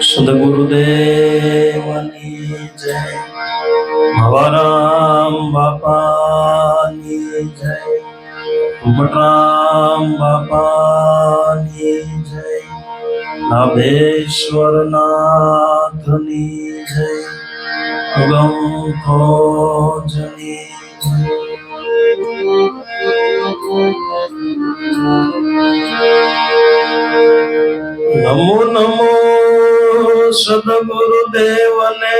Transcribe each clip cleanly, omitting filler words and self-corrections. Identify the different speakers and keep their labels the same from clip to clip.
Speaker 1: સદગુરુદેવની જય, ભવરામ બાપાની જય, ભટરામ બાપાની જય, નાભેશ્વર નાથની જય, ગમ ભોજની નમો નમો સદગુરુદેવને,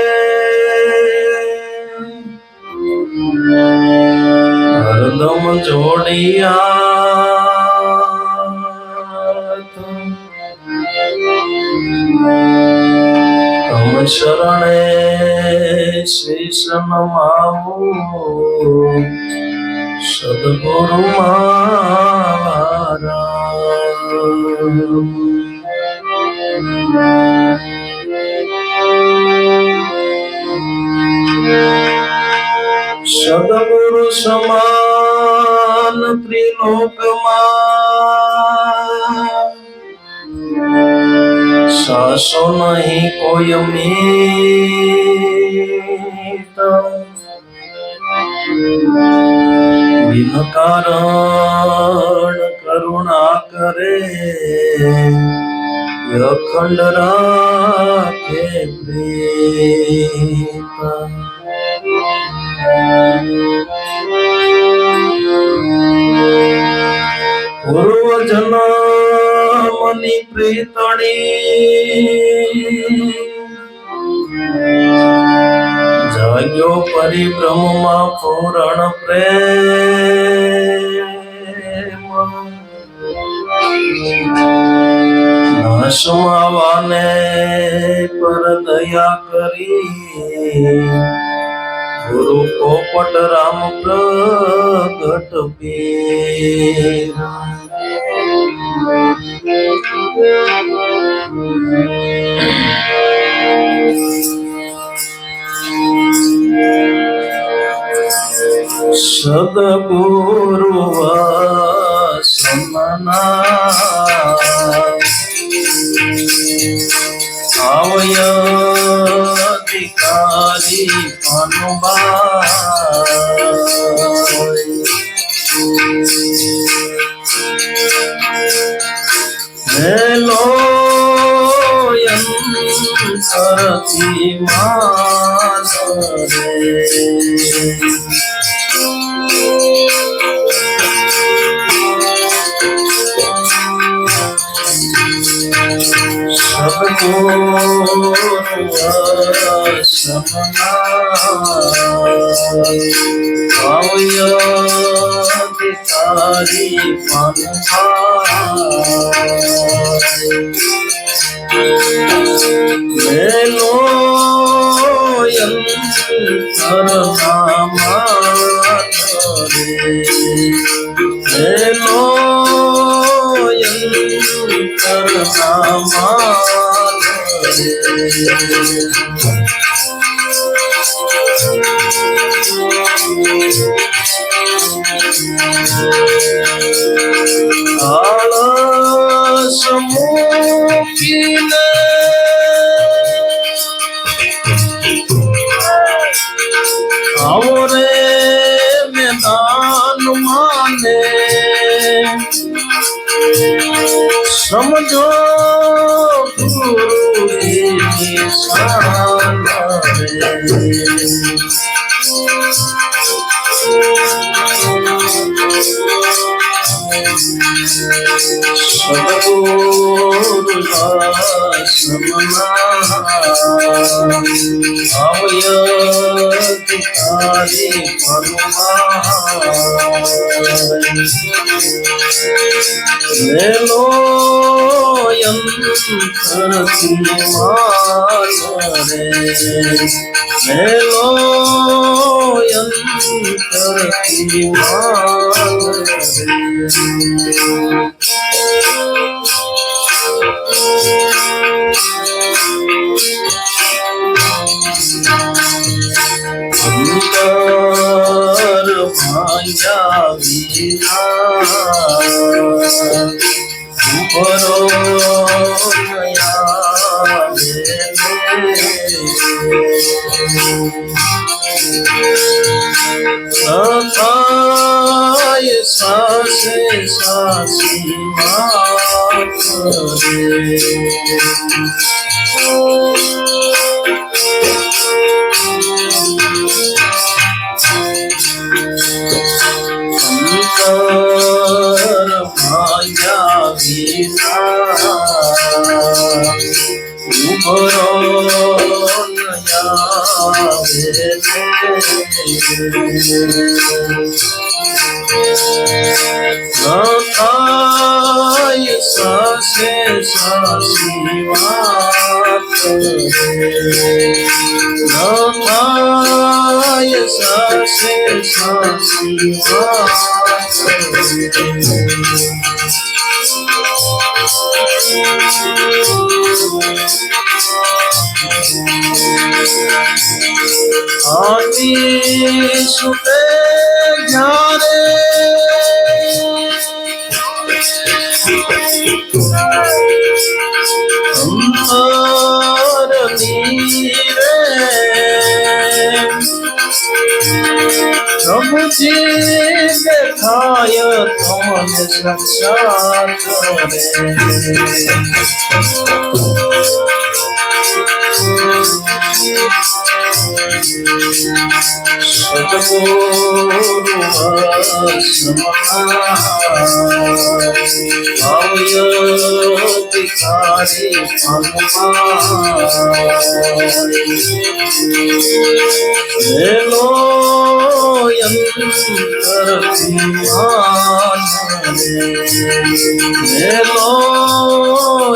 Speaker 1: હરદમ જોડિયા તમ શરણે શીશ નમાવું, સદગુરુ મારા સદગુરુ સમાન ત્રિલોકમાં સાસો નહીં કોઈ મીત, બિન કારણ કરુણા કરે, અખંડ રાખે પ્રીત. પૂર્વ જન્મની પ્રીતણી જાગ્યો પરિભ્રમમાં પૂરણ પ્રેમ, નાશમાવાને પર દયા કરી, ગુરુ પોપટ રામ પ્રગટ પીર. સદગુરુ વાસમના આવયધિકારી પાનુબાઈ, મેલો યંતરથી માનરે, સદગુરુ આવયધિકારી પાનુબાઈ, મેલો યંતર નામાનરે, મેલો યંતર નામાનરે. આળસ મૂકીને આવો રે મેદાન માને, સમજો ગુરુની શાન રે. સદગુરુ વાસમના આવયધિકારી પાનુબાઈ, મેલો યંતરથી માનરે, મેલો યંતરથી માનરે. અંતર ભાંગ્યા વિના ઉભરો નયા થાય સાસે સાસી વાત ભાયા વિના ઉભરો થાય સાસે સાસી વાત થાય સાસે સાસી વાત આની સુતે જ્યારે અંતરની રે પ્રભુજી દેખાય તમને સાક્ષાત સદગુરુ ભાવ્ય ભિખારી લેલો યંતરથી માન લેલો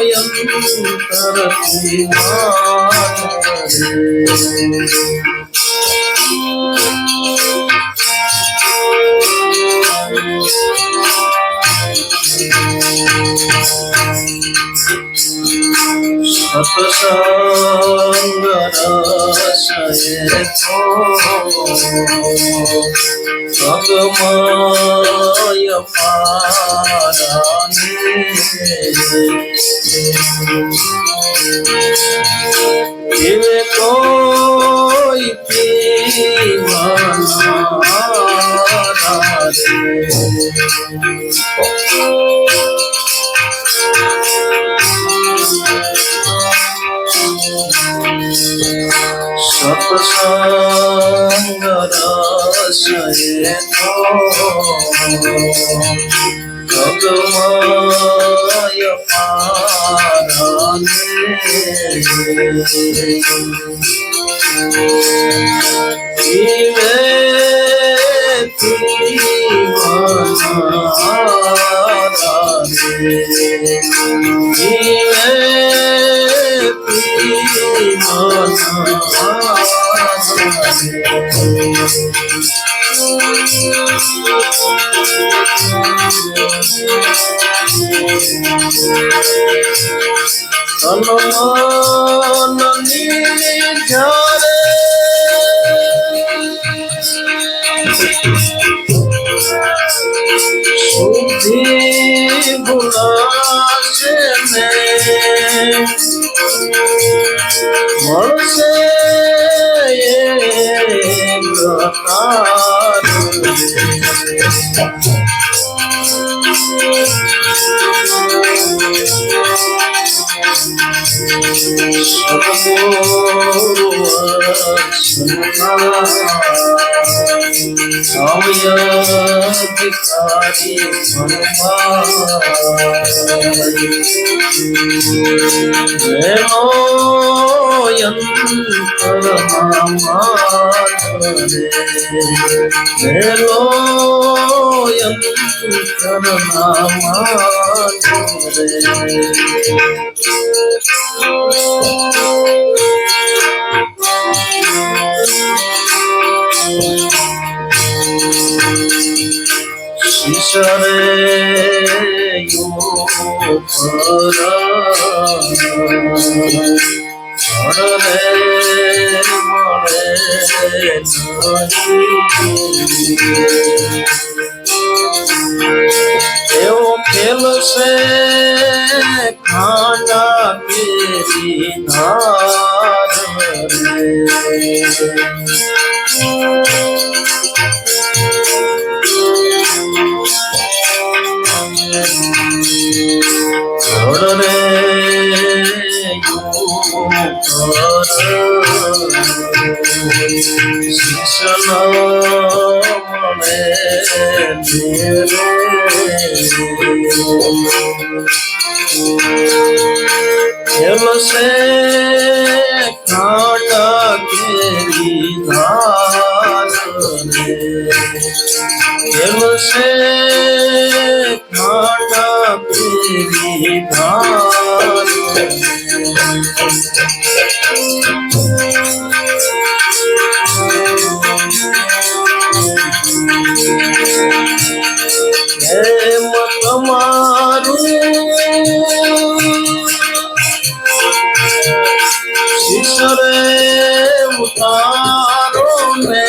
Speaker 1: યંતરથી માન સત્સંગ રસએ તો ભગમય પારાને જીવે કોઈ પીવાના સત્સંગ રસએ તો ભગમય પારાને જીવે પીવાના જીવે તનમનની જ્યારે શુદ્ધિ ભૂલાશે ને મળશે એવો ખેલ ખેલશે ખાંડા કેરી ધાર રે ખેલશે ખાંડા કેરી ધાર ખેલશે ખાંડા કેરી ધાર એમ તમારું શિશરે ઉતારો ને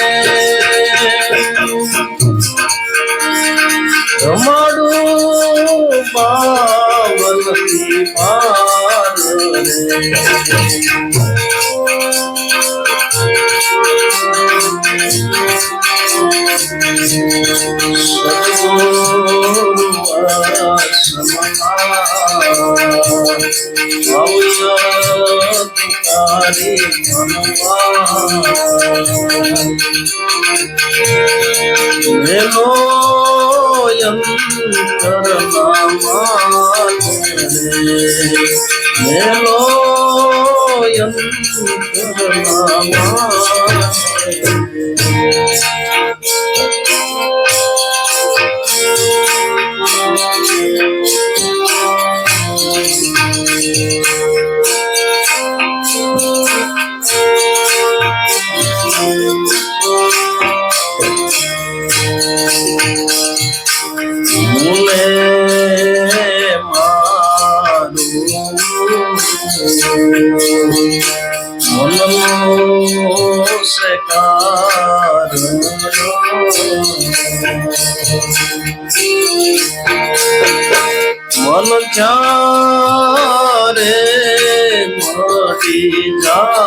Speaker 1: રમાડું બાવનથી પાર મન જ્યારે મળી જાય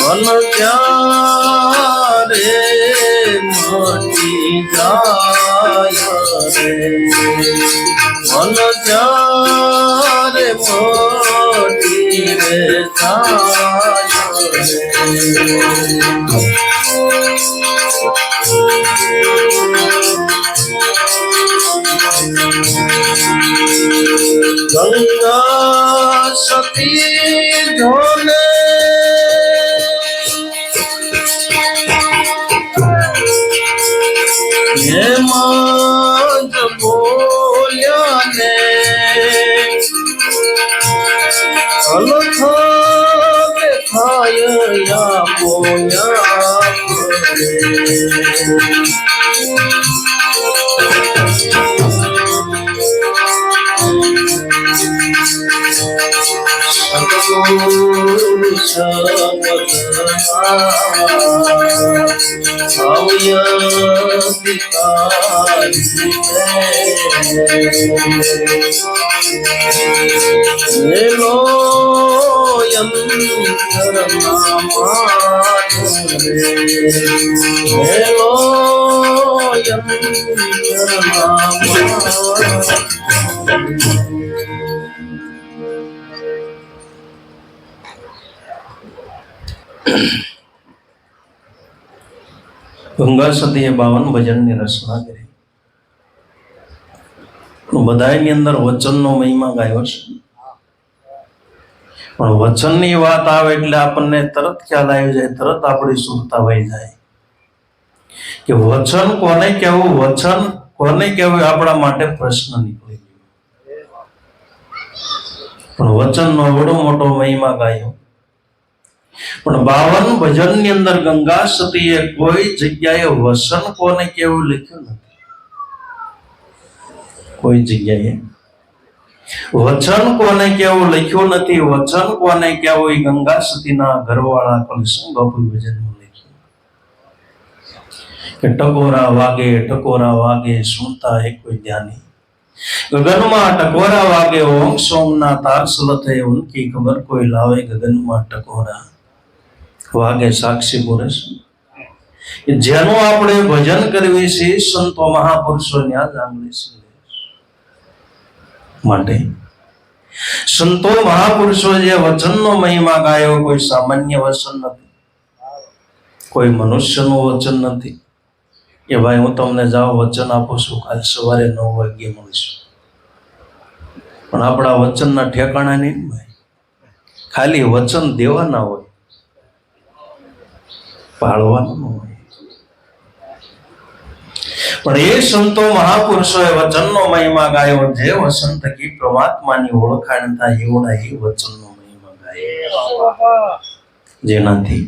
Speaker 1: મન ત્યારે મળી જાય મન ત્યારે મળી ગંગા સતી ધોને હેમાંજ બોલ્યા ને અલખા દેખાયા બોલ્યા ગંગા સતીએ 52 ભજનની રચના કરી. બધાની અંદર વચનનો મહિમા ગાયો છે, પણ વચનની વાત આવે એટલે આપણને તરત ખ્યાલ આવી જાય, તરત આપણી સુરતા વહી જાય કે વચન કોને કહેવું, વચન કોને કહેવું આપણા માટે પ્રશ્ન નીકળી ગયો. પણ વચનનો એવડો મોટો મહિમા ગાયો. પણ 52 ભજનની અંદર ગંગા સતીએ કોઈ જગ્યાએ વસન કોને કેવું લખ્યું નથી. કોઈ જગ્યાએ વચન કોને કેવું લખ્યું નથી. વચન કોને કેવું એ ગંગા સતીના ઘરવાળા કલસંગ બાપુ ભજનમાં લખ્યું કે ટકોરા વાગે સુનતા હે કોઈ જ્ઞાની, ગગનમાં ટકોરા વાગે ઓમ સોમના તાર સલથે ઉનકી ખબર કોઈ લાવે, ગગનમાં ટકોરા વાગે સાક્ષી પુરુષ. જેનું આપણે ભજન કરવી છે સંતો મહાપુરુષો ન્યા જ આંગળી છે. માટે સંતો મહાપુરુષો જે વચનનો મહિમા ગાયો, કોઈ સામાન્ય વચન નથી, કોઈ મનુષ્યનું વચન નથી કે ભાઈ હું તમને જાઓ વચન આપું છું, કાલ સવારે 9 વાગ્યે મળીશું. પણ આપણા વચનના ઠેકાણા નહીં ભાઈ. ખાલી વચન દેવાના હોય, પાળવાનું ન હોય. પણ એ સંતો મહાપુરુષોએ વચનનો મહિમા ગાયો. જે વચન થકી પરમાત્માની ઓળખાણ થાય એવડા એ વચનનો મહિમા ગાયો, જેનાથી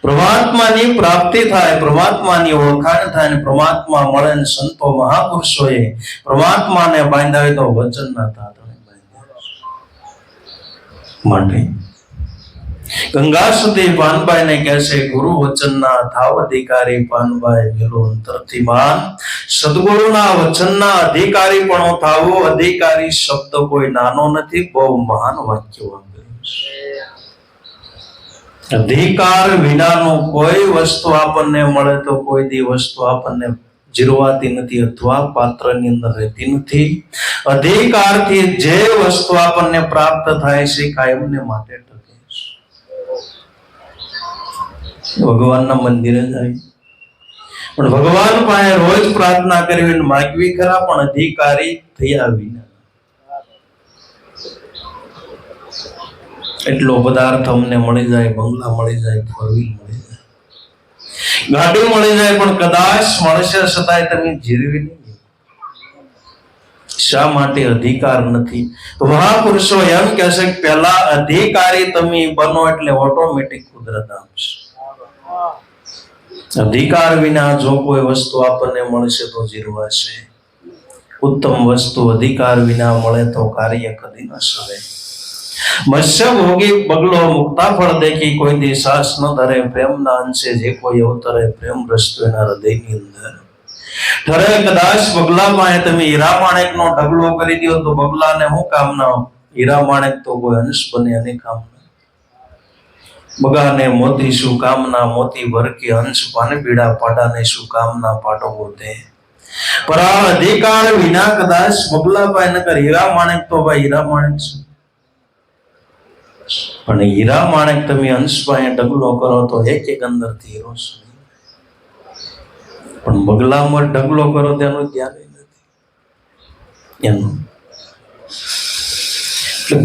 Speaker 1: પરમાત્માની પ્રાપ્તિ થાય, પરમાત્માની ઓળખાણ થાય ને પરમાત્મા મળે. ને સંતો મહાપુરુષોએ પરમાત્માને બાંધ્યા તો વચનના તાતણે બાંધ્યા. માટે ગંગા સતી પાનબાઈને કહેશે, ગુરુ વચનના થાવ અધિકારી પાનબાઈ મેલો અંતરથી માન. સદગુરુના વચનના અધિકારી પણ થાવો. અધિકારી શબ્દ કોઈ નાનો નથી, બહુ મહાન વાક્ય વાપર્યું છે. અધિકાર વિનાનું કોઈ વસ્તુ આપણને મળે તો કોઈ દી વસ્તુ આપણને જીરવાતી નથી અથવા પાત્રની અંદર રહેતી નથી. અધિકારથી જે વસ્તુ આપણને પ્રાપ્ત થાય છે કાયમને માટે ટકે છે. ભગવાનના મંદિરે જાય પણ ભગવાન પાસે રોજ પ્રાર્થના કરવી, માગવી ખરા, પણ અધિકારી થયા વિના. એટલો પદાર્થ અમને મળી જાય, બંગલા મળી જાય, 4 વ્હીલ મળી જાય, ગાડી મળી જાય, પણ કદાચ મળશે છતાંય તમે જીરવી નહીં. શા માટે? અધિકાર નથી. તો મહાપુરુષો એમ કહેશે કે પહેલા અધિકારી તમે બનો એટલે ઓટોમેટિક કુદરત આવશે. અધિકાર વિના જો કોઈ વસ્તુ આપણને મળશે તો જીરવાશે. ઉત્તમ વસ્તુ અધિકાર વિના મળે તો કાર્ય કદી ન સરે. મત્સ્ય ભોગી બગલો મુક્તા ફળ દેખી કોઈ દી સાસ ન ધરે. પ્રેમના અંશે જે કોઈ અવતરે પ્રેમ રસ્તો એના હૃદયની અંદર ઠરે. કદાચ બગલા પાસે તમે હીરા માણેક નો ઢગલો કરી દો તો બગલાને શું કામના? હીરા માણેક તો કોઈ અંશ બને એને કામના. બગાને મોતી શું કામના? મોતી ભરકે અંશ પાને પીડા. પાડાને શું કામના? પાડો હોતે. પર આ અધિકાર વિના કદાચ બગલા પાસે નકર હીરા માણેક તો ભાઈ હીરા માણેક છે. પણ હીરા માણેક તમે અંશ પાસે ઢગલો કરો તો એક અંદરથી હીરો છે. પણ બગલામાં ઢગલો કરો તેનું ધ્યાન નથી એનું.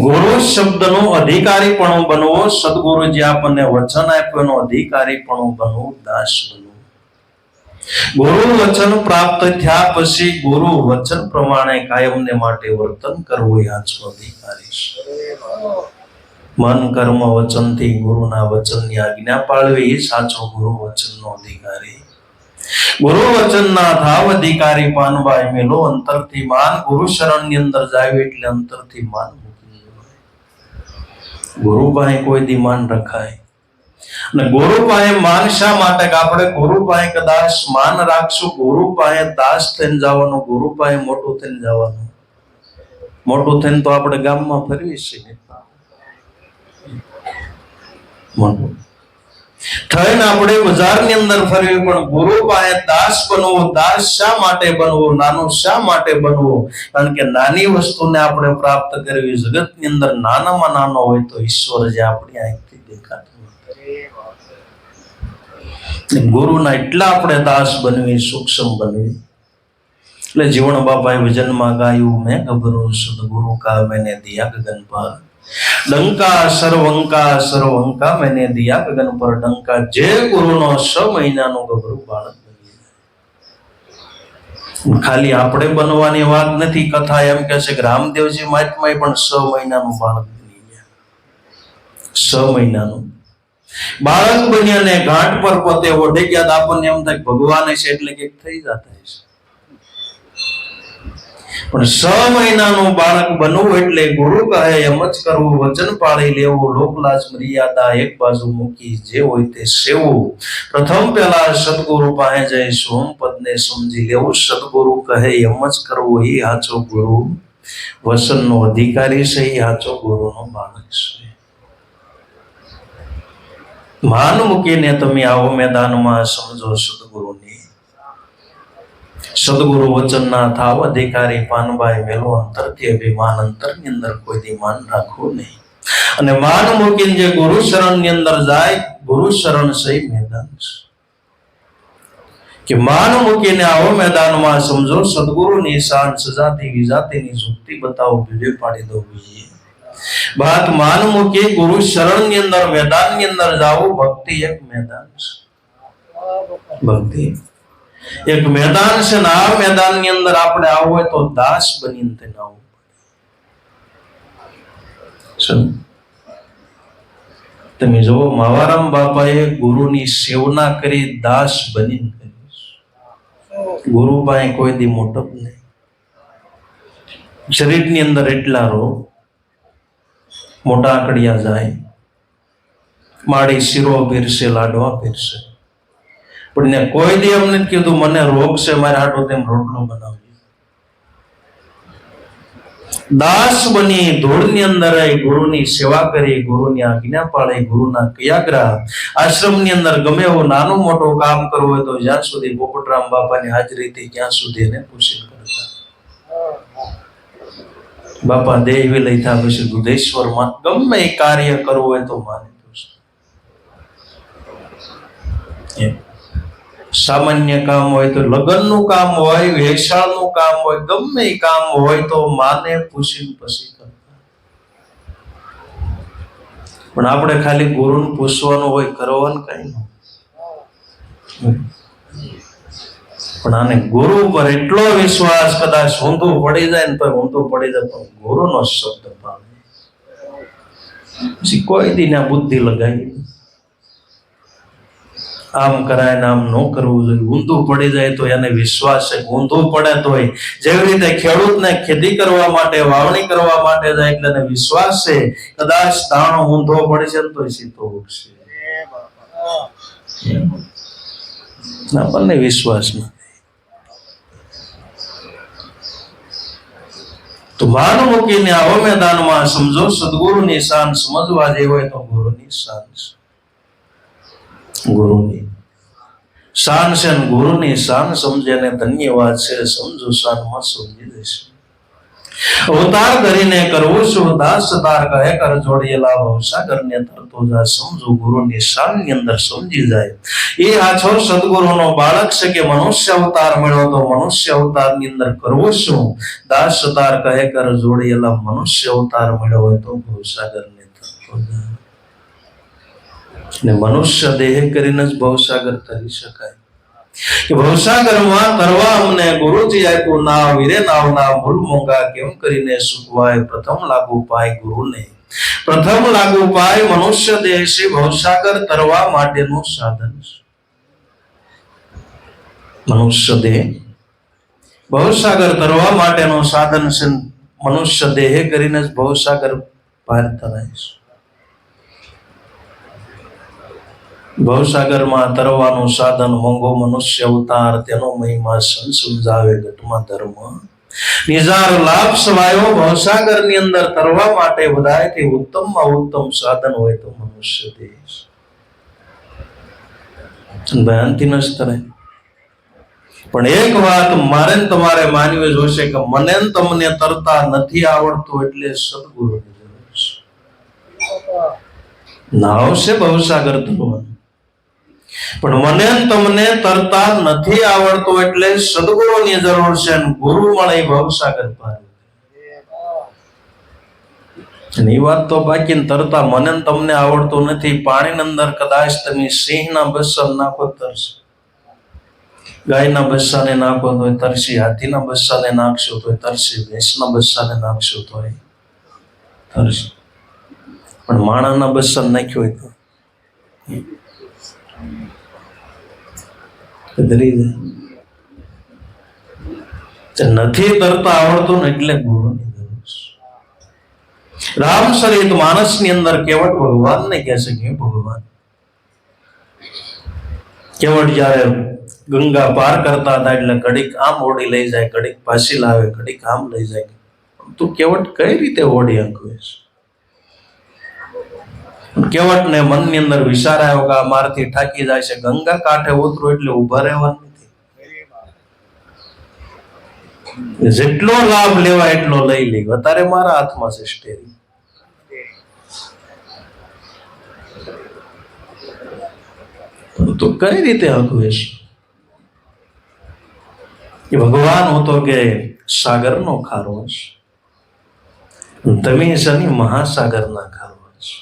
Speaker 1: ગુરુ શબ્દનું અધિકારીપણું બનવું. સદગુરુ જે આપણને વચન આપ્યું એનું અધિકારીપણું બનવું, દાસ બનવું. ગુરુ વચન પ્રાપ્ત થયા પછી ગુરુ વચન પ્રમાણે કાયમને માટે વર્તન કરવું એ આજો અધિકારી છે. મન કર્મ વચનથી ગુરુના વચનની આજ્ઞા પાળવી એ સાચો ગુરુ વચનનો અધિકારી. ગુરુ વચનના થાવ અધિકારી પાનબાઈ મેલો અંતરથી માન. ગુરુ શરણની અંદર જાય એટલે અંતરથી માન. ગુરુ પાસે કોઈ દી માન રખાય. અને ગુરુ પાસે માન શા માટે? કે આપણે ગુરુ પાસે કદાચ માન રાખશું, ગુરુ પાસે દાસ થઈને જવાનું, ગુરુ પાસે મોટું થઈને જવાનું. મોટું થઈને તો આપણે ગામમાં ફરવી છીએ, મોટું થઈને આપણે બજારની અંદર ફરવી. પણ ગુરુ પાસે દાસ બનવું. દાસ શા માટે બનવું? નાનું શા માટે બનવું? કારણ કે નાની વસ્તુને આપણે પ્રાપ્ત કરવી. જગતની અંદર નાનામાં નાનો હોય તો ઈશ્વર જે આપણી આંખથી દેખાતો. ગુરુના એટલા આપણે દાસ બનવી, સૂક્ષ્મ બનવી. એટલે જીવણ બાપાએ ભજનમાં ગાયું, મેં ગભરો સદગુરુ કા મેને દિયા ગગન પર ડંકા. સર્વંકા મેને દિયા ગગન પર ડંકા. જે ગુરુનો 6 મહિનાનો ગભરું બાળક બની જાય. ખાલી આપણે બનવાની વાત નથી. કથા એમ કે છે કે રામદેવજી મહાત્માએ પણ 6 મહિનાનું બાળક બની ગયા. 6 મહિનાનું બાળક બન્યા ને ઘાટ પર પોતે ઓઢી ગયા. આપણને એમ થાય ભગવાન છે એટલે કે થઈ જતા છે, પણ 6 મહિનાનું બાળક બનવું એટલે ગુરુ કહે એમ જ કરવું, વચન પાળી લેવું, લોકલાજ મર્યાદા એક બાજુ મૂકી જે હોય તે સેવું. પ્રથમ પેલા સદગુરુ પાસે જઈ સોમપદને સમજી લેવું. સદગુરુ કહે એમ જ કરવું, એ હાચો ગુરુ. વસનનો અધિકારી છે, એ હાચો ગુરુનો બાળક છે. માન મૂકીને તમે આવો મેદાનમાં, સમજો સદગુરુની. સદગુરુ વચન ના થાવ અધિકારી, પાનભાઈ મેલો અંતરથી અભિમાન. અંતરની અંદર કોઈ માન રાખવું નહીં. અને માન મૂકીને જે ગુરુ શરણ ની અંદર જાય, ગુરુ શરણ છે મેદાન છે. કે માન મૂકીને આવો મેદાનમાં, સમજો સદગુરુની શાન. સજાતી વિજાતીની જુક્તિ બતાવો, ભીડે પાડી દો બીજી વાત. માન મૂકી ગુરુ શરણ ની અંદર, મેદાન ની અંદર જાઓ. ભક્તિ એક મેદાન છે. ભક્તિ એક મેદાન છે ને આ મેદાન ની અંદર આપણે આવવું હોય તો દાસ બનીને તેને આવવું પડે. તમે જુઓ, માવારામ બાપાએ ગુરુની સેવના કરી, દાસ બનીને કરી. ગુરુ પાસે કોઈ દી મોટપ નહીં. શરીરની અંદર એટલા રોગ, મોટા આકડિયા જાય, માડી શીરો પીરસે, લાડવા પીરસે, પણ કોઈ દી એમ નથી કીધું મને રોગ છે, મારે આટો તેમ રોટલો બનાવજો. દાસ બની ધૂળની અંદર ગુરુની સેવા કરી, ગુરુની આજ્ઞા પાળી, ગુરુના ક્રિયાગ્રહ. આશ્રમની અંદર ગમે એવું નાનું મોટું કામ કરવું હોય તો જ્યાં સુધી પોપટરામ બાપાની હાજરીથી ત્યાં સુધી એને પૂછી કરતા. બાપા દેહ વિલય થયા પછી દુધેશ્વરમાં ગમે એ કાર્ય કરવું હોય તો માને. સામાન્ય કામ હોય તો, લગ્નનું કામ હોય, વેચાણનું કામ હોય, ગમે એ કામ હોય તો માને પૂછીને પછી કરતા. પણ આપણે ખાલી ગુરુને પૂછવાનું હોય, કરવાનું કઈ ન. પણ આને ગુરુ પર એટલો વિશ્વાસ, કદાચ ઊંધું પડી જાય ને તો ઊંધું પડી જાય, પણ ગુરુનો શબ્દ પામે. પછી કોઈ દી ના બુદ્ધિ લગાવી, આમ કરાય ને આમ ન કરવું જોઈએ. ઊંધું પડી જાય તો એને વિશ્વાસ છે. ઊંધું પડે તો જેવી રીતે ખેડૂતને ખેતી કરવા માટે, વાવણી કરવા માટે જાય એટલે એને વિશ્વાસ છે કદાચ દાણો ઊંધો પડી છે તો સીધો ઉગશે. આપણને વિશ્વાસ નથી. તો માન મૂકીને આવો મેદાનમાં, સમજો સદગુરુની શાન. સમજવા જેવી હોય તો ગુરુની શાન છે. ગુરુની શાન છે, ગુરુની શાન સમજે ને ધન્યવાદ છે. સમજો શાનમાં સમજી દેશે. અવતાર ધરીને કરવું શું દાસ, તાર કહે કર જોડેલા ભવસાગર ને તરતો જા. સમજો ગુરુની શાન ની અંદર સમજી જાય. એ આછો સદગુરુનો બાળક છે કે મનુષ્ય અવતાર મળ્યો તો મનુષ્ય અવતાર ની અંદર કરવું શું? દાસ તાર કહે કર જોડેલા. મનુષ્ય અવતાર મળ્યો હોય તો ભવસાગર ને તરતો જા. ને મનુષ્ય દેહ કરીને જ ભવસાગર તરી શકાય. કે ભવસાગરમાં તરવા અમને ગુરુજી આપ્યું નાવ. વીરે નાવના મૂળ મોંઘા કેમ કરીને સુકવાય. પ્રથમ લાગુ પાય ગુરુને, પ્રથમ લાગુ પાય મનુષ્ય દેહ છે. ભવસાગર તરવા માટેનું સાધન છે. મનુષ્ય દેહ ભવસાગર તરવા માટેનું સાધન છે. મનુષ્ય દેહ કરીને જ ભવસાગર પાર તરાય છે. ભવસાગરમાં તરવાનું સાધન મોંઘો મનુષ્ય અવતાર. તેનો મહિમા સંત સમજાવે ઘટમાં ધર્મ. નિજાર લાભ સવાયો. ભવસાગર ની અંદર તરવા માટે બધાથી ઉત્તમમાં ઉત્તમ સાધન હોય તો મનુષ્ય દેહ. ભયાનથી ન તરે. પણ એક વાત મારે ને તમારે માનવી જોશે કે મને તમને તરતા નથી આવડતું એટલે સદગુરુની જરૂર છે. નાવ છે ભવસાગર તરવાનું, પણ મને તમને તરતા નથી આવડતું એટલે સદગુરુની જરૂર છે. ગુરુ મળે ભવસાગર પાર. એ વાત તો બાકી તરતા મને તમને આવડતું નથી. પાણીની અંદર કદાચ તમે સિંહના બસર નાખો તરશે. ગાયના બચ્ચાને નાખો તો તરસી, હાથીના બચ્ચાને નાખશો તો તરસી, ભેંસના બચ્ચાને નાખશો તો તરસી. પણ માણાના બચ્ચાને નાખ્યો હોય તો ડરી જાય. નથી તરતા આવડતું ને એટલે ગુરુની જરૂર છે. રામચરિત માનસની અંદર કેવટ ભગવાનને કહે છે કે ભગવાન, કેવટ જયારે ગંગા પાર કરતા હતા એટલે ઘડીક આમ ઓડી લઈ જાય, ઘડીક પાછી લાવે, ઘડીક આમ લઈ જાય. તું કેવટ કઈ રીતે ઓડી શકવે છે? કેવટ ને મનની અંદર વિચાર આવ્યો કે આ મારથી ઠાકી જાય છે, ગંગા કાંઠે ઉતરો એટલે ઉભા રહેવાનું નથી, જેટલો લાભ લેવા એટલો લઈ લે, અત્યારે મારા હાથમાં છે સ્ટેરિંગ. તો કઈ રીતે હકવે છે? એ ભગવાન હતો કે સાગરનો ખારો છે, તમે શનિ મહાસાગરના ખારો છે.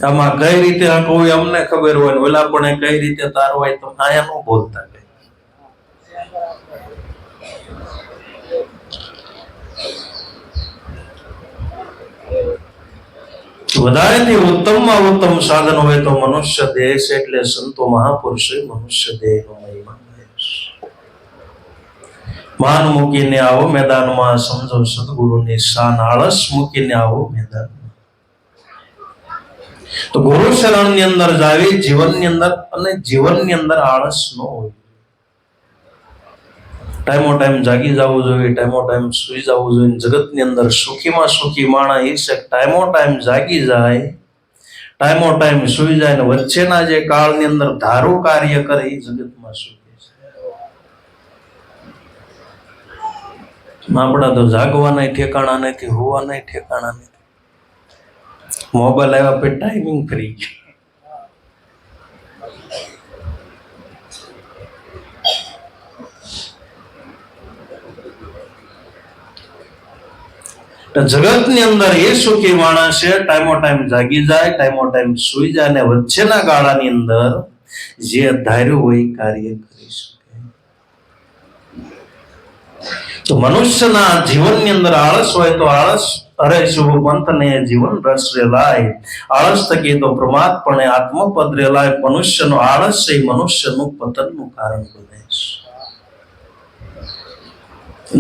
Speaker 1: આમાં કઈ રીતે હકવું અમને ખબર હોય, ઓલા પણ કઈ રીતે તારવાય તો આયા ન બોલતા. વધારેથી ઉત્તમમાં ઉત્તમ સાધન હોય તો મનુષ્ય દેહ છે, એટલે સંતો મહાપુરુષે મનુષ્ય દેહનો મહિમા કહે છે. માન મૂકીને આવો મેદાનમાં, સમજો સદગુરુની શાન, આળસ મૂકીને આવો મેદાનમાં. તો ગુરુ શરણની અંદર જાવી જીવનની અંદર, અને જીવનની અંદર આળસ ન હોય. ટાઈમો ટાઈમ જાગી જવું જોઈએ, ટાઈમો ટાઈમ સુઈ જવું જોઈએ. જગતની અંદર સુખીમાં સુખી માણસ એ છે ટાઈમો ટાઈમ જાગી જાય, ટાઈમો ટાઈમ સુઈ જાય, ને વચ્ચેના જે કાળની અંદર ધારું કાર્ય કરે એ જગતમાં સુખી છે. આપણા તો જાગવાના ઠેકાણા નથી, હોવાના ઠેકાણા નથી. મોબાઈલ આવ્યા પછી ટાઈમિંગ ફરી ગયું. જગતની અંદર એ સુખી માણસ છે ટાઈમો ટાઈમ જાગી જાય, ટાઈમો ટાઈમ સુઈ જાય, અને વચ્ચેના ગાળાની અંદર જે ધાર્યું હોય કાર્ય કરી શકે. તો મનુષ્યના જીવનની અંદર આળસ હોય તો આળસ અરે શુભ પંથને જીવન રસ રેલાય, આળસ થકી તો પ્રમાદપણે આત્મપદ રેલાય. મનુષ્યનો આળસ છે મનુષ્યનું પતનનું કારણ બને છે.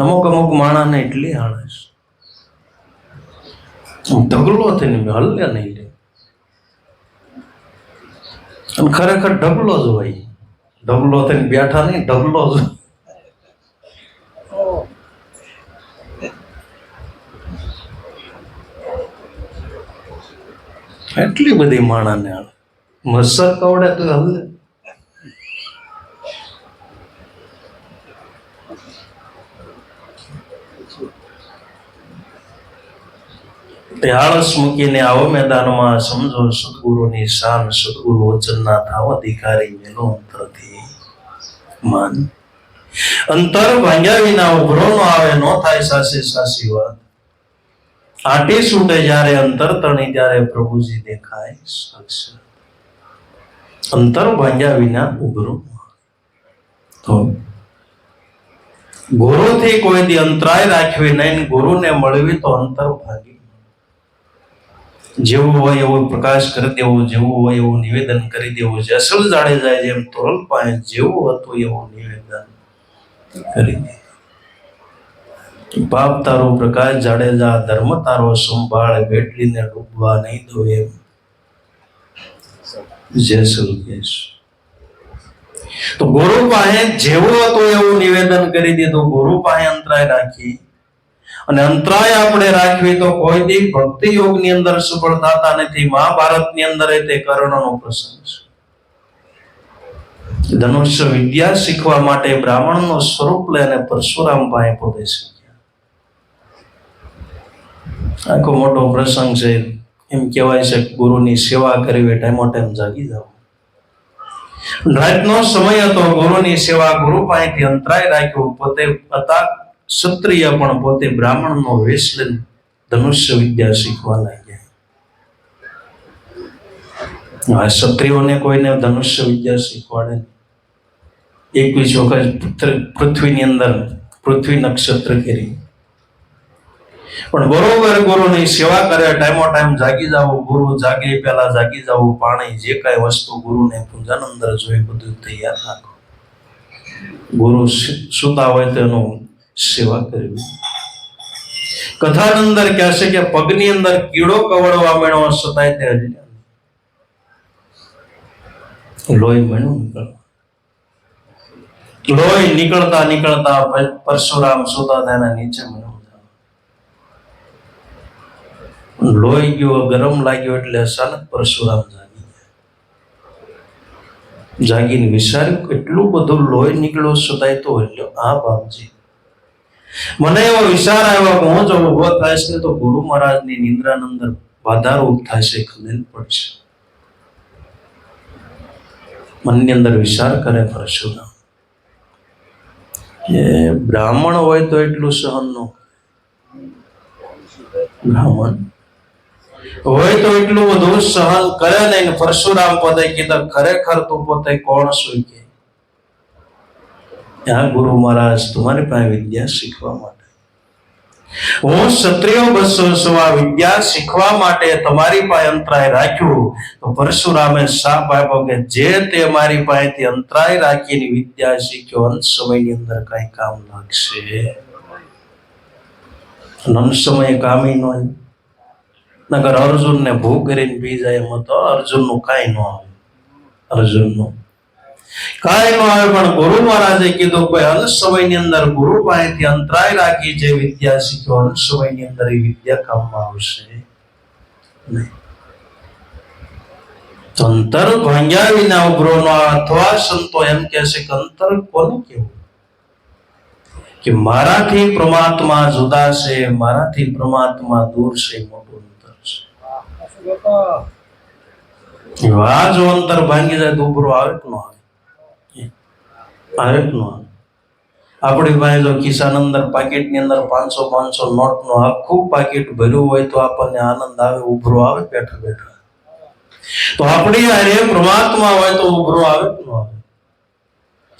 Speaker 1: અમુક માણસને એટલી આળસ, ઢગલો થઈને હલ્લે નહીં લે, અને ખરેખર ઢગલો જ હોય. ઢગલો થઈને બેઠા નહીં, ઢગલો જ. એટલી બધી માણાને મસર કવડે તો હલ્લે. આળસ મૂકીને આવો મેદાનમાં, સમજો સદગુરુની શાન, સદગુરુ વચનના થાવ અધિકારી. મેલો અંતરથી માન, અંતર ભાંગ્યા વિના ઉભરો ન આવે, નો થાય સાસી સાસી વાત. આટી છૂટે જ્યારે અંતર તણી, ત્યારે પ્રભુજી દેખાય સાક્ષાત. અંતર ભાંગ્યા વિના ઉભરો. તો ગુરુથી કોઈ દી અંતરાય રાખવી નહીં, ગુરુને મળવી તો અંતર ભાગી. જેવું હોય એવું પ્રકાશ કરી દેવો, જેવું હોય એવું નિવેદન કરી દેવું. જેસલ જાડે જાય જેમ તોરલ પાસે જેવું હતું એવું નિવેદન કરી દે. પાપ તારો પ્રકાશ જાડેજા, ધર્મ તારો સંભાળ, બેટલીને ડૂબવા નહીં દો એમ જેસલ કેશ. તો ગુરુ પાસે જેવું હતું એવું નિવેદન કરી દીધું. ગુરુ પાસે અંતરાય રાખી, અને અંતરાય આપણે રાખવી તો કોઈ દી ભક્તિ યોગની અંદર સફળ થતા નથી. મહાભારતની અંદર તે કર્ણનો પ્રસંગ છે. ધનુષ્ય વિદ્યા શીખવા માટે બ્રાહ્મણનો સ્વરૂપ લઈને પરશુરામ પાસે પોતે શીખ્યા. આખો મોટો પ્રસંગ છે. એમ કહેવાય છે ગુરુની સેવા કરવી, ટાઈમો ટાઈમ જાગી જાવ. રાતનો સમય હતો, ગુરુની સેવા, ગુરુ પાસેથી અંતરાય રાખ્યો. પોતે હતા ક્ષત્રિય, પણ પોતે બ્રાહ્મણનો વેશ લઈને ધનુષ્ય વિદ્યા શીખવા લાગ્યા. ક્ષત્રિયોને કોઈને ધનુષ્ય વિદ્યા શીખવાડે નહીં. 21 વખત પૃથ્વીની અંદર પૃથ્વી નક્ષત્ર કરી, પણ બરોબર ગુરુની સેવા કરે, ટાઈમો ટાઈમ જાગી જાવ, ગુરુ જાગે પેલા જાગી જાવ, પાણી જે કઈ વસ્તુ ગુરુને પૂજાની અંદર જોઈએ બધું તૈયાર રાખો. ગુરુ સુતા હોય તો એનું સેવા કરવી. કથાની અંદર કહેશે કે પગની અંદર કીડો કવડવા મળ્યો છતાંય તે લોહી મળ્યું નીકળવા. લોહી નીકળતા નીકળતા પરશુરામ સુતા તેના નીચે મળ્યો. લોહી ગયો, ગરમ લાગ્યો એટલે અચાનક પરશુરામ જાગીને વિચાર્યું કેટલું બધું લોહી નીકળ્યું છતાંય તો હલ્યો. હા બાપજી, મને એવો વિચાર આવ્યો કે હું જો ઉભો થાય છે તો ગુરુ મહારાજની નિંદ્રાની અંદર બાધારૂપ થશે, ખલેલ પડશે. મનની અંદર વિચાર કરે પરશુરામ કે બ્રાહ્મણ હોય તો એટલું સહન ન કરે, બ્રાહ્મણ હોય તો એટલું બધું સહન કરે નહીં. પરશુરામ પોતે કીધા ખરેખર તું પોતે કોણ છું કે ત્યાં ગુરુ મહારાજ તમારી પાસે વિદ્યા શીખવા માટે, હું ક્ષત્રિય બસો સવા વિદ્યા શીખવા માટે તમારી પાસે અંતરાય રાખ્યું. તો પરશુરામે શાપ આપ્યો કે જે તે મારી પાસેથી અંતરાય રાખીને વિદ્યા શીખ્યો અંત સમયની અંદર કઈ કામ લાગશે. અંત સમયે કામી ન હોય. નગર અર્જુન ને ભૂખ કરીને પી જાય એમ તો અર્જુન નું કઈ ન આવે, અર્જુન નું કઈ ન આવે. પણ ગુરુ મહારાજે કીધું કોઈ અંત સમયની અંદર ગુરુ પાસેથી અંતરાય રાખી જે વિદ્યા શીખ્યો અંત સમયની અંદર એ વિદ્યા કામમાં આવશે નહીં. તો અંતર ભાંગ્યા વિના ઉભરો નો. અથવા સંતો એમ કહેશે કે અંતર કોને કેવું કે મારાથી પરમાત્મા જુદા છે, મારાથી પરમાત્મા દૂર છે, મોટું અંતર છે. આ જો અંતર ભાંગી જાય તો ઉભરો આવે કે ન આવે? આવે કે ન આવે? આપણી પાસે જો ખિસ્સાની અંદર પાકીટની અંદર 500 નોટ નું આખું પાકીટ ભર્યું હોય તો આપણને આનંદ આવે, ઉભરો આવે બેઠા બેઠા. તો આપણી હારે પરમાત્મા હોય તો ઉભરો આવે કે ન આવે?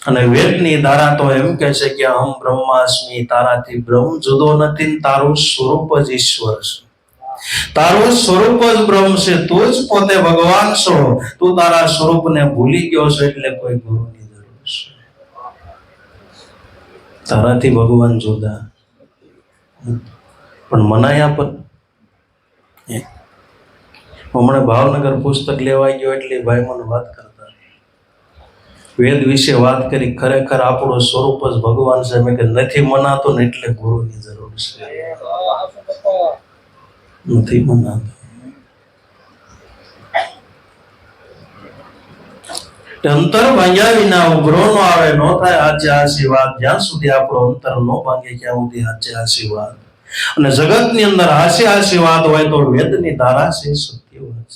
Speaker 1: અને વેદની ધારા તો એમ કહે છે કે અહમ બ્રહ્માસ્મિ, તારાથી બ્રહ્મ જુદો નથી, તારું સ્વરૂપ જ ઈશ્વર છે, તારું સ્વરૂપ જ બ્રહ્મ છે, તું જ પોતે ભગવાન છો. તું તારા સ્વરૂપને ભૂલી ગયો છે એટલે કોઈ ગુરુની જરૂર છે. તારાથી ભગવાન જુદા પણ મનાયા પર. હમણાં ભાવનગર પુસ્તક લેવાઈ ગયો એટલે ભાઈ મને વાત કરતા વેદ વિશે વાત કરી, ખરેખર આપણું સ્વરૂપ જ ભગવાન છે. મેં કે નથી મનાતો ને એટલે ગુરુની જરૂર છે, નથી મનાતો. અંતર ભાંગ્યા વિના ઉભરો નો આવે, નો થાય આજે આશીર્વાદ. જ્યાં સુધી આપણો અંતર નો ભાંગે ત્યાં સુધી આજે આશીર્વાદ. અને જગત ની અંદર આશીર્વાદ હોય તો વેદની ધારા છે, સત્ય વાત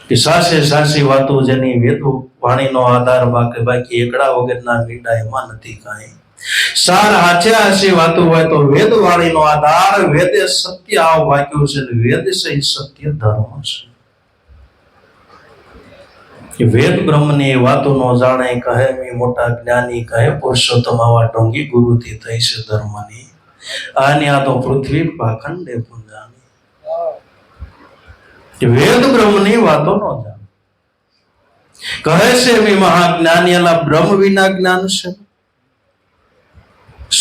Speaker 1: છે. સાસે સાસી વાતો જેની વેદ વાણીનો આધાર, બાકી એકડા વગરના મીંડા એમાં નથી કાંઈ. સાર હાચે હાચી વાતો હોય તો વેદ વાણીનો આધાર, વેદે સત્ય આવ વાક્યું છે, વેદ છે સત્ય ધર્મ છે. વેદ બ્રહ્મની વાતો નો જાણે, કહે મી મોટા જ્ઞાની, કહે પુરુષોત્તમ આવા ઢોંગી ગુરુથી થઈ છે ધર્મની. આની આ તો પૃથ્વી પાખંડે પૂંજાની. વેદ બ્રહ્મની વાતો નો જાણે, કહે છે મી મહાજ્ઞાની. એલા બ્રહ્મ વિના જ્ઞાન છે,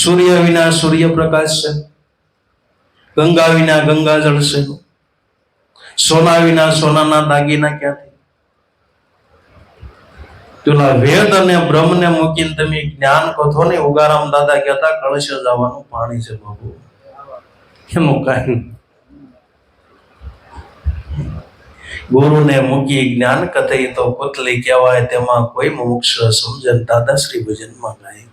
Speaker 1: સૂર્ય વિના સૂર્ય પ્રકાશ છે, ગંગા વિના ગંગા જળ છે, સોના વિના સોનાના દાગીના ક્યાંથી? પેલા વેદ અને બ્રહ્મ ને મૂકીને તમે જ્ઞાન કથો ને. ઉગારામ દાદા કહેતા કળશ જવાનું પાણી છે બાબુ, એનું કઈ. ગુરુને મૂકી જ્ઞાન કથઈ તો કોતલી કહેવાય, તેમાં કોઈ મોક્ષ સમજન. દાદાશ્રી ભજનમાં ગાય.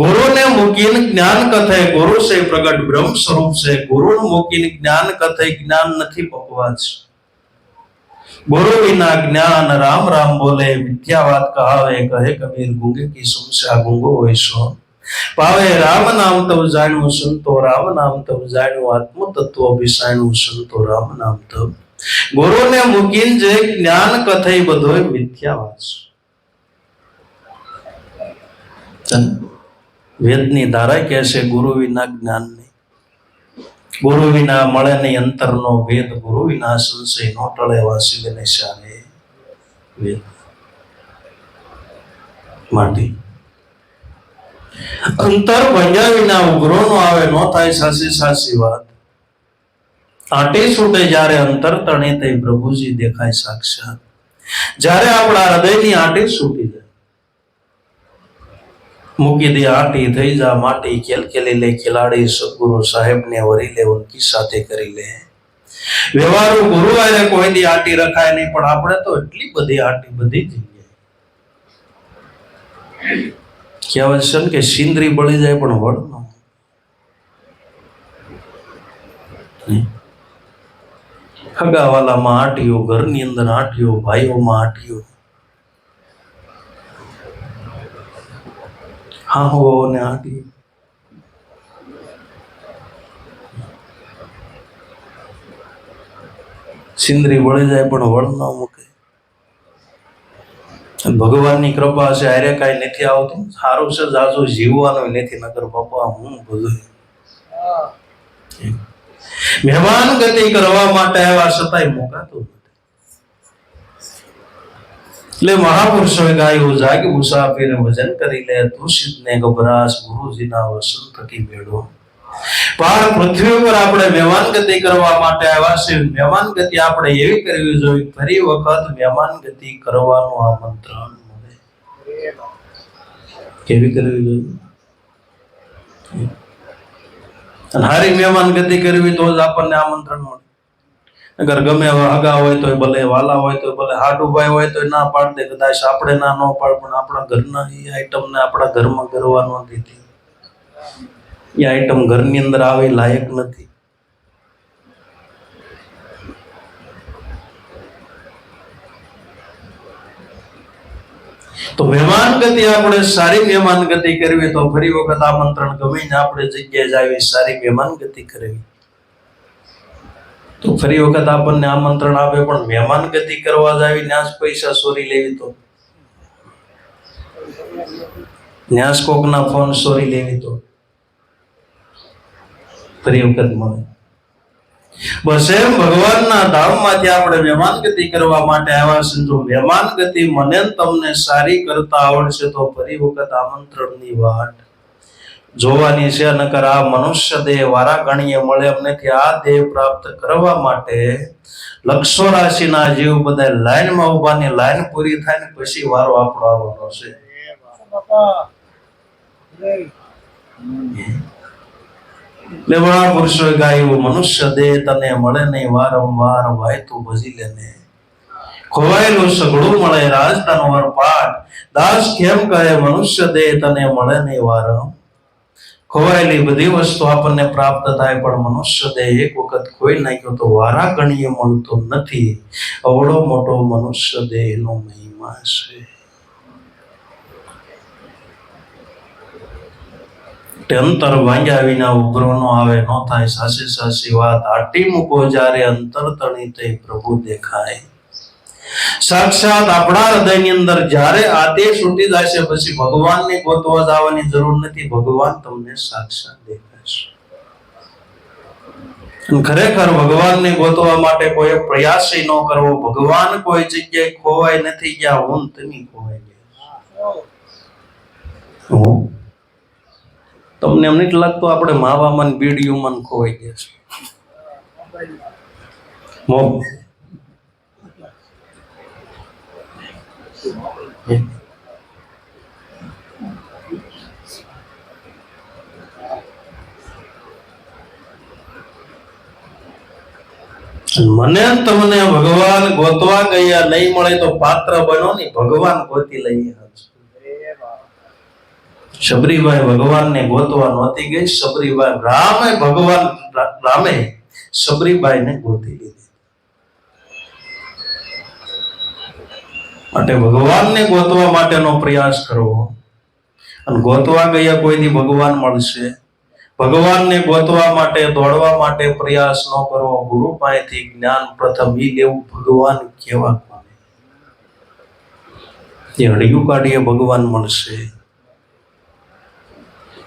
Speaker 1: ગુરુને મૂકીને જ્ઞાન કથાય, ગુરુ છે પ્રગટ બ્રહ્મ સ્વરૂપ છે. ગુરુને મૂકીને જ્ઞાન કથાય, જ્ઞાન નથી બકવાસ. ગુરુ વિના જ્ઞાન રામ રામ બોલે, મિથ્યાવાદ કહાવે. કહે કબીર ગૂંગે કી સમસ્યા ગૂંગો હોય સો પાવે. રામ નામ તબ જાણ્યું સંતો, રામ નામ તબ જાણ્યું આત્મ તત્વ વિસાણ્યું સંતો, રામ નામ તબ. ગુરુને મૂકીને જે જ્ઞાન કથાય બધો મિથ્યાવાદ છે. વેદની ધારા કહે છે ગુરુ વિના જ્ઞાન નહીં, ગુરુ વિના મળે નહીં અંતરનો વેદ, ગુરુ વિના સંશય નો ટળે વાસુદેવને શારે વેદ. માટે અંતર ભંગ્યા વિના ઉઘરો નો આવે, નો થાય સાચી સાચી વાત. આટે છૂટે જ્યારે અંતર તણે તે પ્રભુજી દેખાય સાક્ષાત. જ્યારે આપણા હૃદયની આંટી છૂટી જાય, મૂકી દે આંટી, થઈ જા માટી, ખેલખેલી લે ખિલાડી, સદગુરુ સાહેબ ને વરી લે ઉનકી સાથે કરી લે. વ્યવહારુ ગુરુ આરે કોઈ દી આંટી રખાય નહીં, પણ આપણે તો એટલી બધી આંટી બધી જગ્યાએ. કહેવાય છે કે સિંદરી બળી જાય પણ વળ ન. ખગાવાલામાં આંટીઓ, ઘરની અંદર આંટીઓ, ભાઈઓમાં આંટીઓ, હાહુઓને આંટીઓ. સિંદરી બળી જાય પણ વળ ન મૂકે. ભગવાનની કૃપા છે, હારે કાંઈ નથી આવતું. સારું છે, જાજુ જીવવાનું નથી, નગર બાપા હું બધું મહેમાન ગતિ કરવા માટે આવ્યા છતાંય મોકાતું નથી. એટલે મહાપુરુષોએ ગાયું, જાગ મુસાફિર ભજન કરી લે, તું સિદ્ધને ગભરાશ, ગુરુજીના વસન થકી મેળો. પાર પૃથ્વી ઉપર આપણે મહેમાન ગતિ કરવા માટે આવ્યા છે. મહેમાન ગતિ આપણે એવી કરવી જોઈએ, ફરી વખત મહેમાન ગતિ કરવાનું આમંત્રણ મળે. કેવી કરવી જોઈએ? અને હારી મહેમાન ગતિ કરવી તો જ આપણને આમંત્રણ મળે. અગર ગમે હગા હોય તો ભલે, વાલા હોય તો ભલે, હાડુભાઈ હોય તો ના પાડ દે, કદાચ આપણે ના ન પાડ, પણ આપણા ઘરના એ આઈટમ ને આપણા ઘરમાં કરવાનો નથી. એ આઈટમ ઘરની અંદર આવે લાયક નથી. તો મહેમાન ગતિ આપણે સારી મહેમાન ગતિ કરવી તો ફરી વખત આમંત્રણ ગમીને આપણે જગ્યાએ જાવી, સારી મહેમાન ગતિ કરવી તો ફરી વખત આપણને આમંત્રણ આપે. પણ મહેમાન ગતિ કરવા જાવી, ન્યાસ પૈસા ચોરી લેવી તો, ન્યાસ કોકના ફોન ચોરી લેવી તો ફરી વખત મળે. બસ એમ ભગવાનના ધામમાંથી આપણે મહેમાન ગતિ કરવા માટે આવ્યા છે. જો મહેમાન ગતિ મને તમને સારી કરતા આવડશે તો ફરી વખત આમંત્રણની વાટ જોવાની છે. નકર આ મનુષ્ય દેહ વારા ગણીએ મળે એમ નથી. આ દેહ પ્રાપ્ત કરવા માટે લક્ષો રાશિના જીવ બધા લાઈનમાં ઉભા ને લાઈન પૂરી થાય ને પછી વારો આપણો આવવાનો છે. પુરુષોએ ગાયું, મનુષ્ય દેહ તને મળે નહીં વારંવાર, ભાઈ તું ભજી લેને. ખોવાયેલું સઘળું મળે રાજદાન વર પાઠ. દાસ કેમ કહે મનુષ્ય દેહ તને મળે નહીં વારંવાર. ખોવાયેલી બધી વસ્તુ આપણને પ્રાપ્ત થાય, પણ મનુષ્ય દેહ એક વખત ખોઈ નાખ્યો તો વારા ગણીએ મળતો નથી. અવળો મોટો મનુષ્ય દેહનો મહિમા છે. અંતર ભાંગ્યા વિના ઉભરો નો આવે, નો થાય સાચી સાચી વાત. આટી મૂકો જ્યારે અંતર તણી તે પ્રભુ દેખાય સાક્ષાત. આપણા હૃદયની અંદર જ્યારે આદેશ ઉઠી જશે પછી ભગવાનને ગોતવા જવાની જરૂર નથી. ભગવાન તમને સાક્ષાત દેખાશે. ખરેખર ભગવાનને ગોતવા માટે કોઈ પ્રયાસ ન કરવો. ભગવાન કોઈ જગ્યાએ ખોવાય નથી ગયા, હું તમે ખોવાઈ ગયા. તમને એમ નથી લાગતું આપણે માવામાં બીડીઓમાં ખોવાઈ ગયા છે? મને તમને ભગવાન ગોતવા ગયા નહીં મળે તો પાત્ર બનો ને ભગવાન ગોતી લઈએ. શબરીબાઈ ભગવાનને ગોતવા નહોતી ગઈ. શબરીબાઈ રામે શબરીબાઈને ગોતી લીધી. માટે ભગવાનને ગોતવા માટેનો પ્રયાસ કરવો. અને ગોતવા ગયા કોઈથી ભગવાન મળશે. ભગવાનને ગોતવા માટે દોડવા માટે પ્રયાસ ન કરવો. ગુરુ પાસેથી જ્ઞાન પ્રથમ ઈ લેવું. ભગવાન કેવા એ હડિયું કાઢીએ ભગવાન મળશે.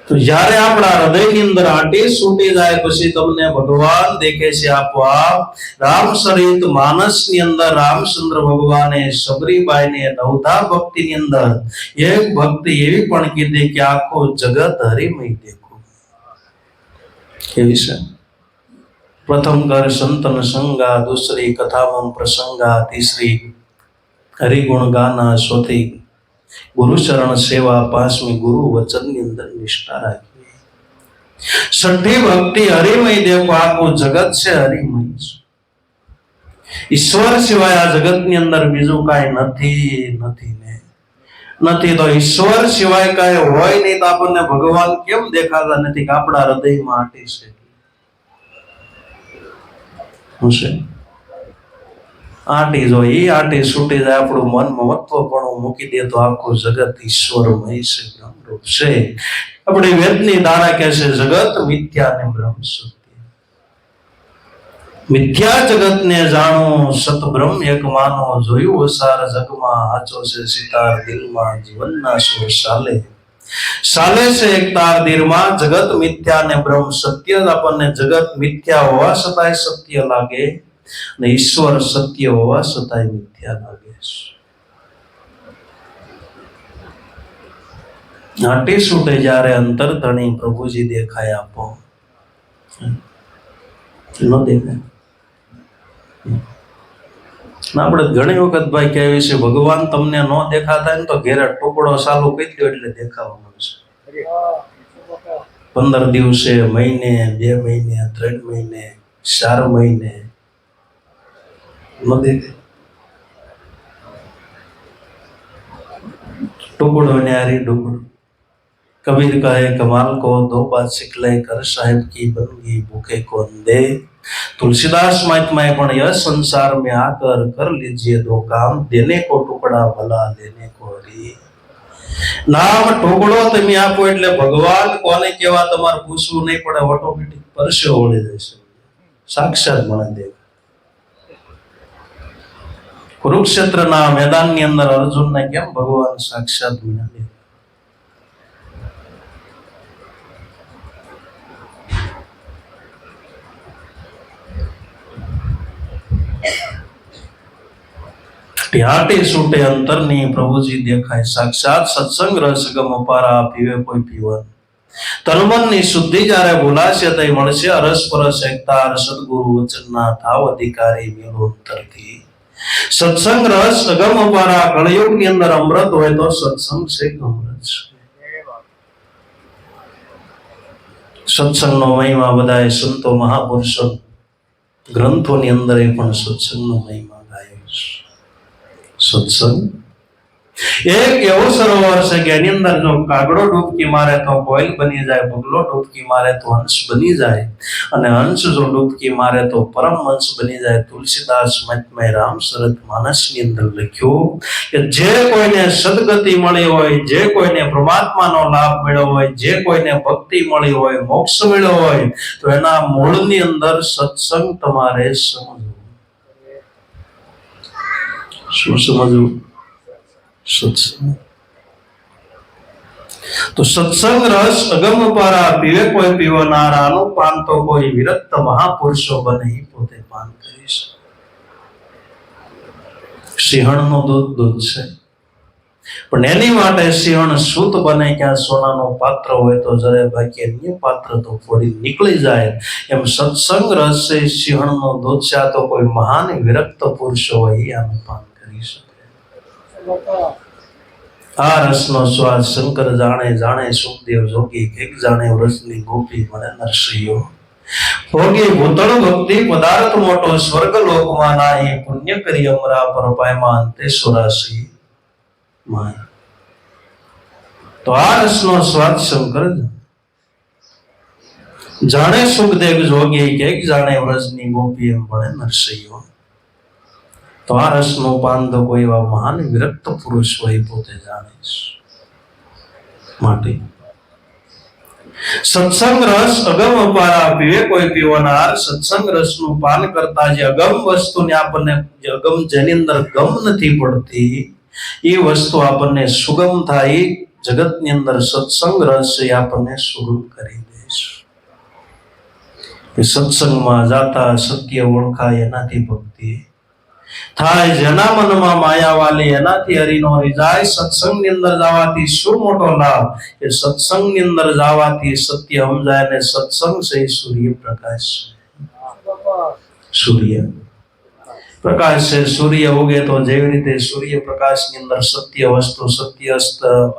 Speaker 1: તો જ્યારે આપણા હૃદયની અંદર આંટી છૂટી જાય પછી તમને ભગવાન દેખે છે આપોઆપ. રામચરિત માનસની અંદર રામચંદ્ર ભગવાને સબરીબાઈને નવધા ભક્તિની અંદર એક ભક્તિ એવી પણ કીધી કે આખો જગત હરિમય દેખો. કેવી છે? પ્રથમ કર સંતન સંગા, દૂસરી કથામાં પ્રસંગા, तीसरी હરિગુણ ગાના, ચોથી ગુરુ ચરણ સેવા, પાંચમી ગુરુ વચન ની અંદર નિષ્ઠા રાખવી, છઠ્ઠી ભક્તિ હરિમય દેખો. આખું જગત છે હરિમય છે. ઈશ્વર સિવાય આ જગત ની અંદર બીજું કાંઈ નથી ને નથી. તો ઈશ્વર સિવાય કાંઈ હોય નહીં તો આપણને ભગવાન કેમ દેખાતા નથી? કે આપણા હૃદયમાં આંટી છે. આંટી જો એ આંટી છૂટી જાય, આપણું મન મહત્વપણું મૂકી દે તો આખું જગત ઈશ્વરમય છે, બ્રહ્મરૂપ છે. આપણી વેદની ધારા કહે છે જગત મિથ્યા ને બ્રહ્મ સત્ય. મિથ્યા જગત ને જાણો, સત બ્રહ્મ એક માનો, જોયું અસાર જગમાં, આચો છે સિતાર દિલમાં, જીવનના સુર સાલે છે એક તાર દિલમાં. જગત મિથ્યા ને બ્રહ્મ સત્ય. આપણને જગત મિથ્યા હોવા છતાંય સત્ય લાગે ને ઈશ્વર સત્ય હોવા છતાંય મિથ્યા લાગે છે. આંટી છૂટે જ્યારે અંતર ધણી પ્રભુજી દેખાય આપો, ન દેખાય. આપણે ઘણી વખત ભાઈ કહેવી છે ભગવાન તમને ન દેખાતા ને તો ઘેરે ટુકડો ચાલુ કરી દો એટલે દેખાવા મળશે. 15 દિવસે, મહિને, 2 મહિને, 3 મહિને, 4 મહિને ન દેખાય. टुकड़ो न्यारी डुकड़ो. कबीर कहे कमाल को 2 बात सिखले, कर साहिब की बनगी भूखे कौन दे. तुलसीदास महात्मा पण यह संसार में आकर कर लीजिए 2 काम, देने को टुकड़ा भला, लेने को हरि नाम. टुकड़ो તમે આપો એટલે ભગવાન કોને કેવા તમારે પૂછવું નહીં પડે, ઓટોમેટિક પરસેવો વળી જશે, સાક્ષાત મને દે. કુરુક્ષેત્રના મેદાનની અંદર અર્જુનને કેમ ભગવાન સાક્ષાત મળ્યા? આંટી છૂટે અંતરની પ્રભુજી દેખાય સાક્ષાત. સત્સંગ રસ ગમ અપારા, પીવે કોઈ પીવન. તનમનની શુદ્ધિ જ્યારે બોલાશે તે મળશે અરસ પરસ એકતા. સદગુરુ વચનના થાવ અધિકારી મેળો અંતરથી. સત્સંગ રસ અગમ અપારા. કળયુગ ની અંદર અમૃત હોય તો સત્સંગ છે અમૃત છે. સત્સંગનો મહિમા બધા સંતો મહાપુરુષો ગ્રંથોની અંદર પણ સત્સંગનો મહિમા ગાયો છે. સત્સંગ એક એવો સરોવર છે કે એની અંદર જો કાગડો ડૂબકી મારે તો કોયલ બની જાય, બગલો ડૂબકી મારે તો હંસ બની જાય, અને હંસ જો ડૂબકી મારે તો પરમ હંસ બની જાય. તુલસીદાસ મહાત્માએ રામચરિત માનસની અંદર લખ્યું કે જે કોઈને સદગતિ મળી હોય, જે કોઈને પરમાત્માનો લાભ મળ્યો હોય, જે કોઈને ભક્તિ મળી હોય, મોક્ષ મળ્યો હોય, તો એના મૂળની અંદર સત્સંગ તમારે સમજવું. શું સમજવું? સત્સંગ. તો સત્સંગ રસ અગમ અપારા, પીવે કોઈ પીવનારા. નું પાન તો કોઈ વિરક્ત મહાપુરુષો બને પોતે પાન કરી શકે. સિંહણનું દૂધ છે, પણ એની માટે સિંહણ શુદ્ધ બને ક્યાં સોનાનું પાત્ર હોય તો જરે, બાકી અન્ય પાત્ર તો ફોડી નીકળી જાય. એમ સત્સંગ રસ છે સિંહણનું દૂધ છે. આ તો કોઈ મહાન વિરક્ત પુરુષો હોય આનું પાન કરી શકે. આ રસનો સ્વાદ શંકર જાણે, જાણે સુખદેવ જોગી, એક જાણે વ્રજની ગોપી મને નરસૈયો. ભોગી ભૂતળ ભક્તિ પદાર્થ મોટો, સ્વર્ગ લોકમાં નાહી, પુણ્ય કરી અમરા પર પાયમાં અંતે સુરાસી માય. તો આ રસનો સ્વાદ શંકર જાણે, સુખદેવ જોગી, એક જાણે વ્રજની ગોપી એમ મને નરસૈયો. તો આ રસનું પાન તો કોઈ એવા મહાન વિરક્ત પુરુષ હોય પોતે જાણે છે. માટે સત્સંગ રસ અગમ અપારા, પીવે કોઈ પીવનાર. સત્સંગ રસનું પાન કરતા જે અગમ વસ્તુને આપણને, જે અગમ જેની અંદર ગમ નથી પડતી એ વસ્તુ આપણને સુગમ થાય. જગતની અંદર સત્સંગ રહસ્ય આપણને સ્વરૂપ કરી દઈશ. સત્સંગમાં જાતા સત્ય ઓળખાય એનાથી ભક્તિ થાય, જેના મનમાં માયા વાલી એનાથી હરિનો રીઝાય. સત્સંગની અંદર જવાથી શું મોટો લાભ, એ સત્સંગની અંદર જવાથી સત્ય સમજાય. ને સત્સંગ છે સૂર્યપ્રકાશ. સૂર્ય પ્રકાશ છે. સૂર્ય ઉગે તો જેવી રીતે સૂર્યપ્રકાશની અંદર સત્ય વસ્તુ સત્ય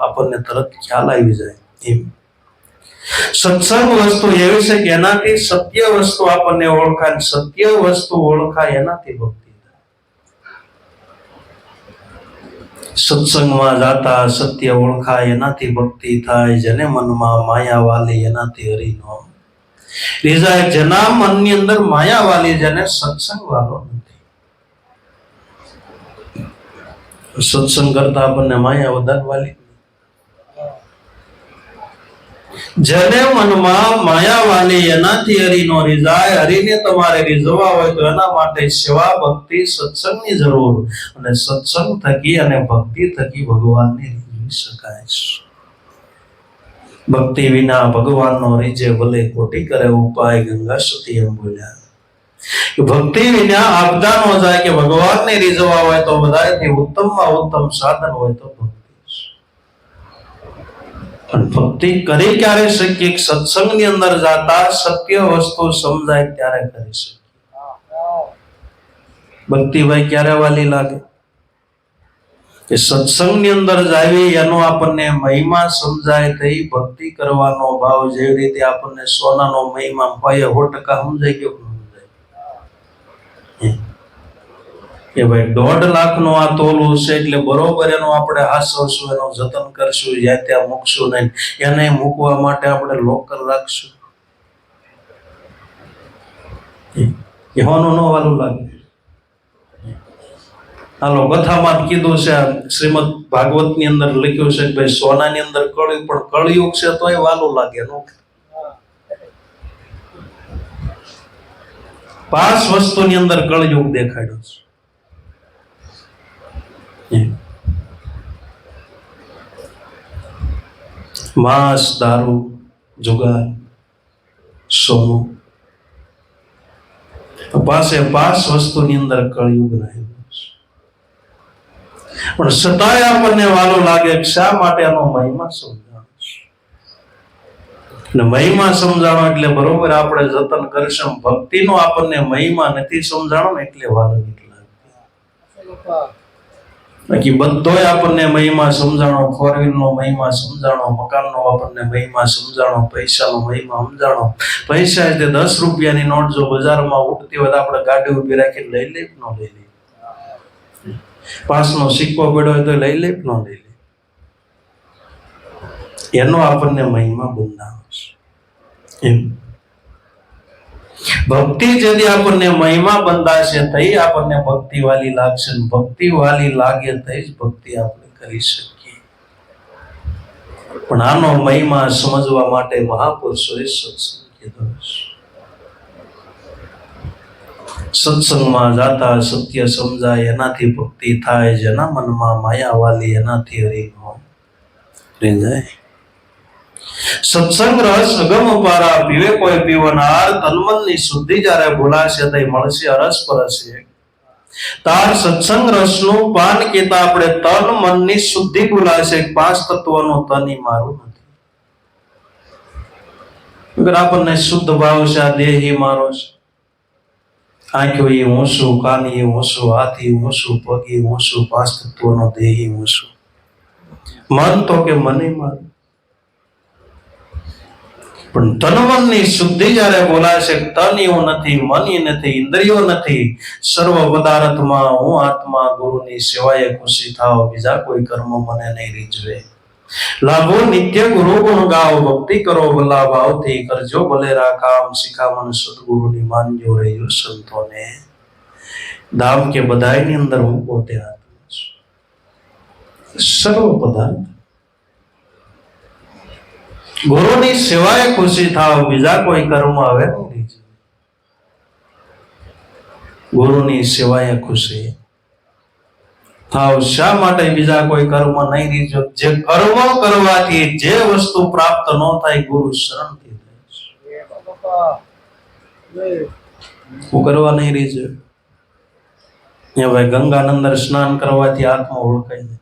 Speaker 1: આપણને તરત ખ્યાલ આવી જાય, એમ સત્સંગ વસ્તુ એવી છે કે એનાથી સત્ય વસ્તુ આપણને ઓળખાય. સત્ય વસ્તુ ઓળખાય એનાથી ભક્તિ થાય. સત્સંગમાં જાતા સત્ય ઓળખાય એનાથી ભક્તિ થાય. જેને મનમાં માયા વાલી એનાથી હરિનો રીઝાય. જેના મનની અંદર માયા વાલી, જેને સત્સંગ વાળો નથી. સત્સંગ કરતા આપણને માયા વધારે વાલી. જેને મનમાં માયા વાલી એનાથી હરિનો રીઝાય. હરિને તમારે રીઝવા હોય તો એના માટે સેવા ભક્તિ સત્સંગની જરૂર. અને સત્સંગ થકી અને ભક્તિ થકી ભગવાનને રીઝવી શકાય છે. ભક્તિ વિના ભગવાનનો રીઝે ભલે કોટી કરે ઉપાય, ગંગા સતી એમ બોલ્યા. ભક્તિ વિના આપદા નો જાય કે ભગવાનને રીઝવા હોય તો બધાથી ઉત્તમમાં ઉત્તમ સાધન હોય તો ભક્તિ કરી ક્યારે શકીએ? સત્સંગની અંદર જાતા સત્ય વસ્તુ સમજાય ત્યારે કરી શકીએ. ભક્તિભાઈ ક્યારે વાલી લાગે? કે સત્સંગની અંદર જાવી એનો આપણને મહિમા સમજાય. થઈ ભક્તિ કરવાનો ભાવ જેવી રીતે આપણને સોનાનો મહિમા હોય 100% સમજાઈ ગયો. કે ભાઈ 1.5 લાખનો આ તોલું છે એટલે બરોબર એનો આપણે હાસવશું, એનો જતન કરશું, જ્યાં ત્યાં મૂકશું નહીં. એને મૂકવા માટે આપણે લોકર રાખશું. એવાનું ન વાલું લાગે. હાલો, કથામાં કીધું છે, શ્રીમદ ભાગવત ની અંદર લખ્યું છે કે ભાઈ સોનાની અંદર કળિયુગ, પણ કળિયુગ છે તોય વાલું લાગે. નો 5 વસ્તુની અંદર કળિયુગ દેખાડ્યો છે. માંસ, દારૂ, જુગાર, સોનું. પાસે 5 વસ્તુની અંદર કળિયુગ રહેલું છે. પણ છતાંય આપણને વાલો લાગે શા માટે? એનો મહિમા સમજાણો છે. અને મહિમા સમજાણો એટલે બરોબર આપણે જતન કરશું. ભક્તિનો આપણને મહિમા નથી સમજાણો ને એટલે વાલો નથી લાગતો. બાકી બધોય આપણને મહિમા સમજાણો. 4 વ્હીલનો મહિમા સમજાણો, મકાનનો આપણને મહિમા સમજાણો, પૈસાનો મહિમા સમજાણો. પૈસા એટલે 10 રૂપિયાની નોટ જો બજારમાં ઉઠતી હોય તો આપણે ગાડી ઉભી રાખીને લઈ લે કે ન લઈ લે? 5નો સિક્કો પડ્યો હોય તો લઈ લે કે ન લઈ લે? એનો આપણને મહિમા બંધાવો છે. એમ ભક્તિ જેથી આપણને મહિમા બંધાશે થઈ આપણને ભક્તિ વાલી લાગશે. ભક્તિ વાલી લાગે થઈ જ ભક્તિ આપણે કરી શકીએ. પણ આનો મહિમા સમજવા માટે મહાપુરુષોએ સત્સંગ કીધો છે. સત્સંગમાં જાતા સત્ય સમજાય એનાથી ભક્તિ થાય. જેના મનમાં માયા વાલી એનાથી હરિનો રીઝાય. સત્સંગ રસ અગમ અપારા, પીવે કોઈ પીવનાર. તનમનની શુદ્ધિ જ્યારે ભૂલાશે તઈ મળશે અરસ પરસે. તાર સત્સંગ રસનું પાન કીધા આપણે તન મનની શુદ્ધિ ભૂલાશે. 5 તત્વનો તન ઈ મારું નથી. અગર આપણને શુદ્ધ ભાવ છે આ દેહ ઈ મારો છે, આંખો ઈ હું છું, કાન ઈ હું છું, હાથ ઈ હું છું, પગ ઈ હું છું, 5 તત્વનો દેહ ઈ હું છું. મન તો કે મને મારું. પણ તન મનની શુદ્ધિ જ્યારે બોલાશે, તન એવું નથી, મન એ નથી, ઇન્દ્રિયો નથી, સર્વ પદાર્થમાં હું આત્મા ગુરુની સેવાએ ખુશી થાવ. બીજા કોઈ કર્મ મને નહીં રીઝવે. લાભો નિત્ય ગુરુ ગુણ ગાઓ. ભક્તિ કરો ભલા ભાવથી, કરજો ભલેરા કામ. શિખામણ સદગુરુની માનજો, રહેજો સંતોને દામ. કે બધાયની અંદર હું પોતે આત્મા છું. સર્વ પદાર્થ ગુરુની સેવાએ ખુશી થાવ. બીજા કોઈ કર્મ હવે નહીં. ગુરુની સેવાએ ખુશી. થાવ શા માટે બીજા કોઈ કર્મ નહીં રીજો? જે કર્મ કરવાથી જે વસ્તુ પ્રાપ્ત ન થાય ગુરુ શરણથી થાય. હું કરવા નહીં રીજો. ભાઈ ગંગાની અંદર સ્નાન કરવાથી આત્મા ઓળખાય છે.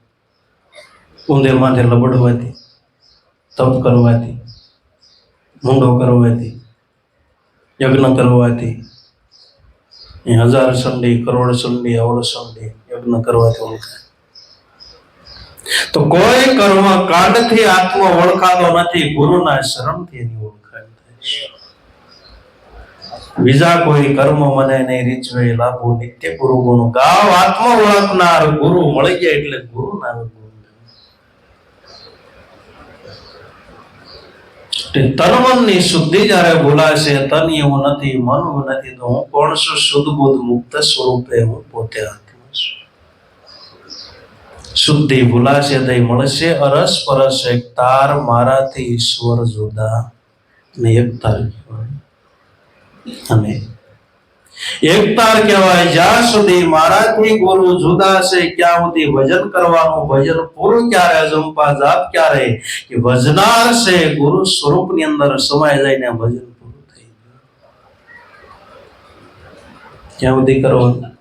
Speaker 1: ઊંધે માથે લબડવાથી, તપ કરવાથી, મૂંડો કરવાથી, યજ્ઞ કરવાથી, 1000 સંડી, કરોડ સંડી, અવળ સંડી યજ્ઞ કરવાથી ઓળખાય. તો કોઈ કર્મ કાંડથી આત્મા ઓળખાતો નથી, ગુરુના શરણથી એની ઓળખાણ થાય છે. બીજા કોઈ કર્મ મને નહીં રીચવે, લાભો નિત્ય ગુરુ ગુણ ગાવ. આત્મા ઓળખનાર ગુરુ મળી ગયા એટલે ગુરુ ના ગુણ. તન મનની શુદ્ધિ જયારે બોલાશે, તન એવું નથી, મન એવું નથી, તો હું કોણ છું? શુદ્ધ બુદ્ધ મુક્ત સ્વરૂપે હું પોતે આત્મા છું. શુદ્ધિ ભૂલાશે દઈ મળશે અરસ પરસ એક તાર, મારાથી ઈશ્વર જુદા ને એક તાર કહેવાય. અને એક તાર કહેવાય જ્યાં સુધી મારાથી ગુરુ જુદા છે ત્યાં સુધી ભજન કરવાનું. ભજન પૂરું ક્યારે? અજંપા જાપ ક્યારે? કે ભજનાર છે ગુરુ સ્વરૂપ ની અંદર સમાય જઈને ભજન પૂરું થઈ ગયું. ક્યાં સુધી કરવાનું?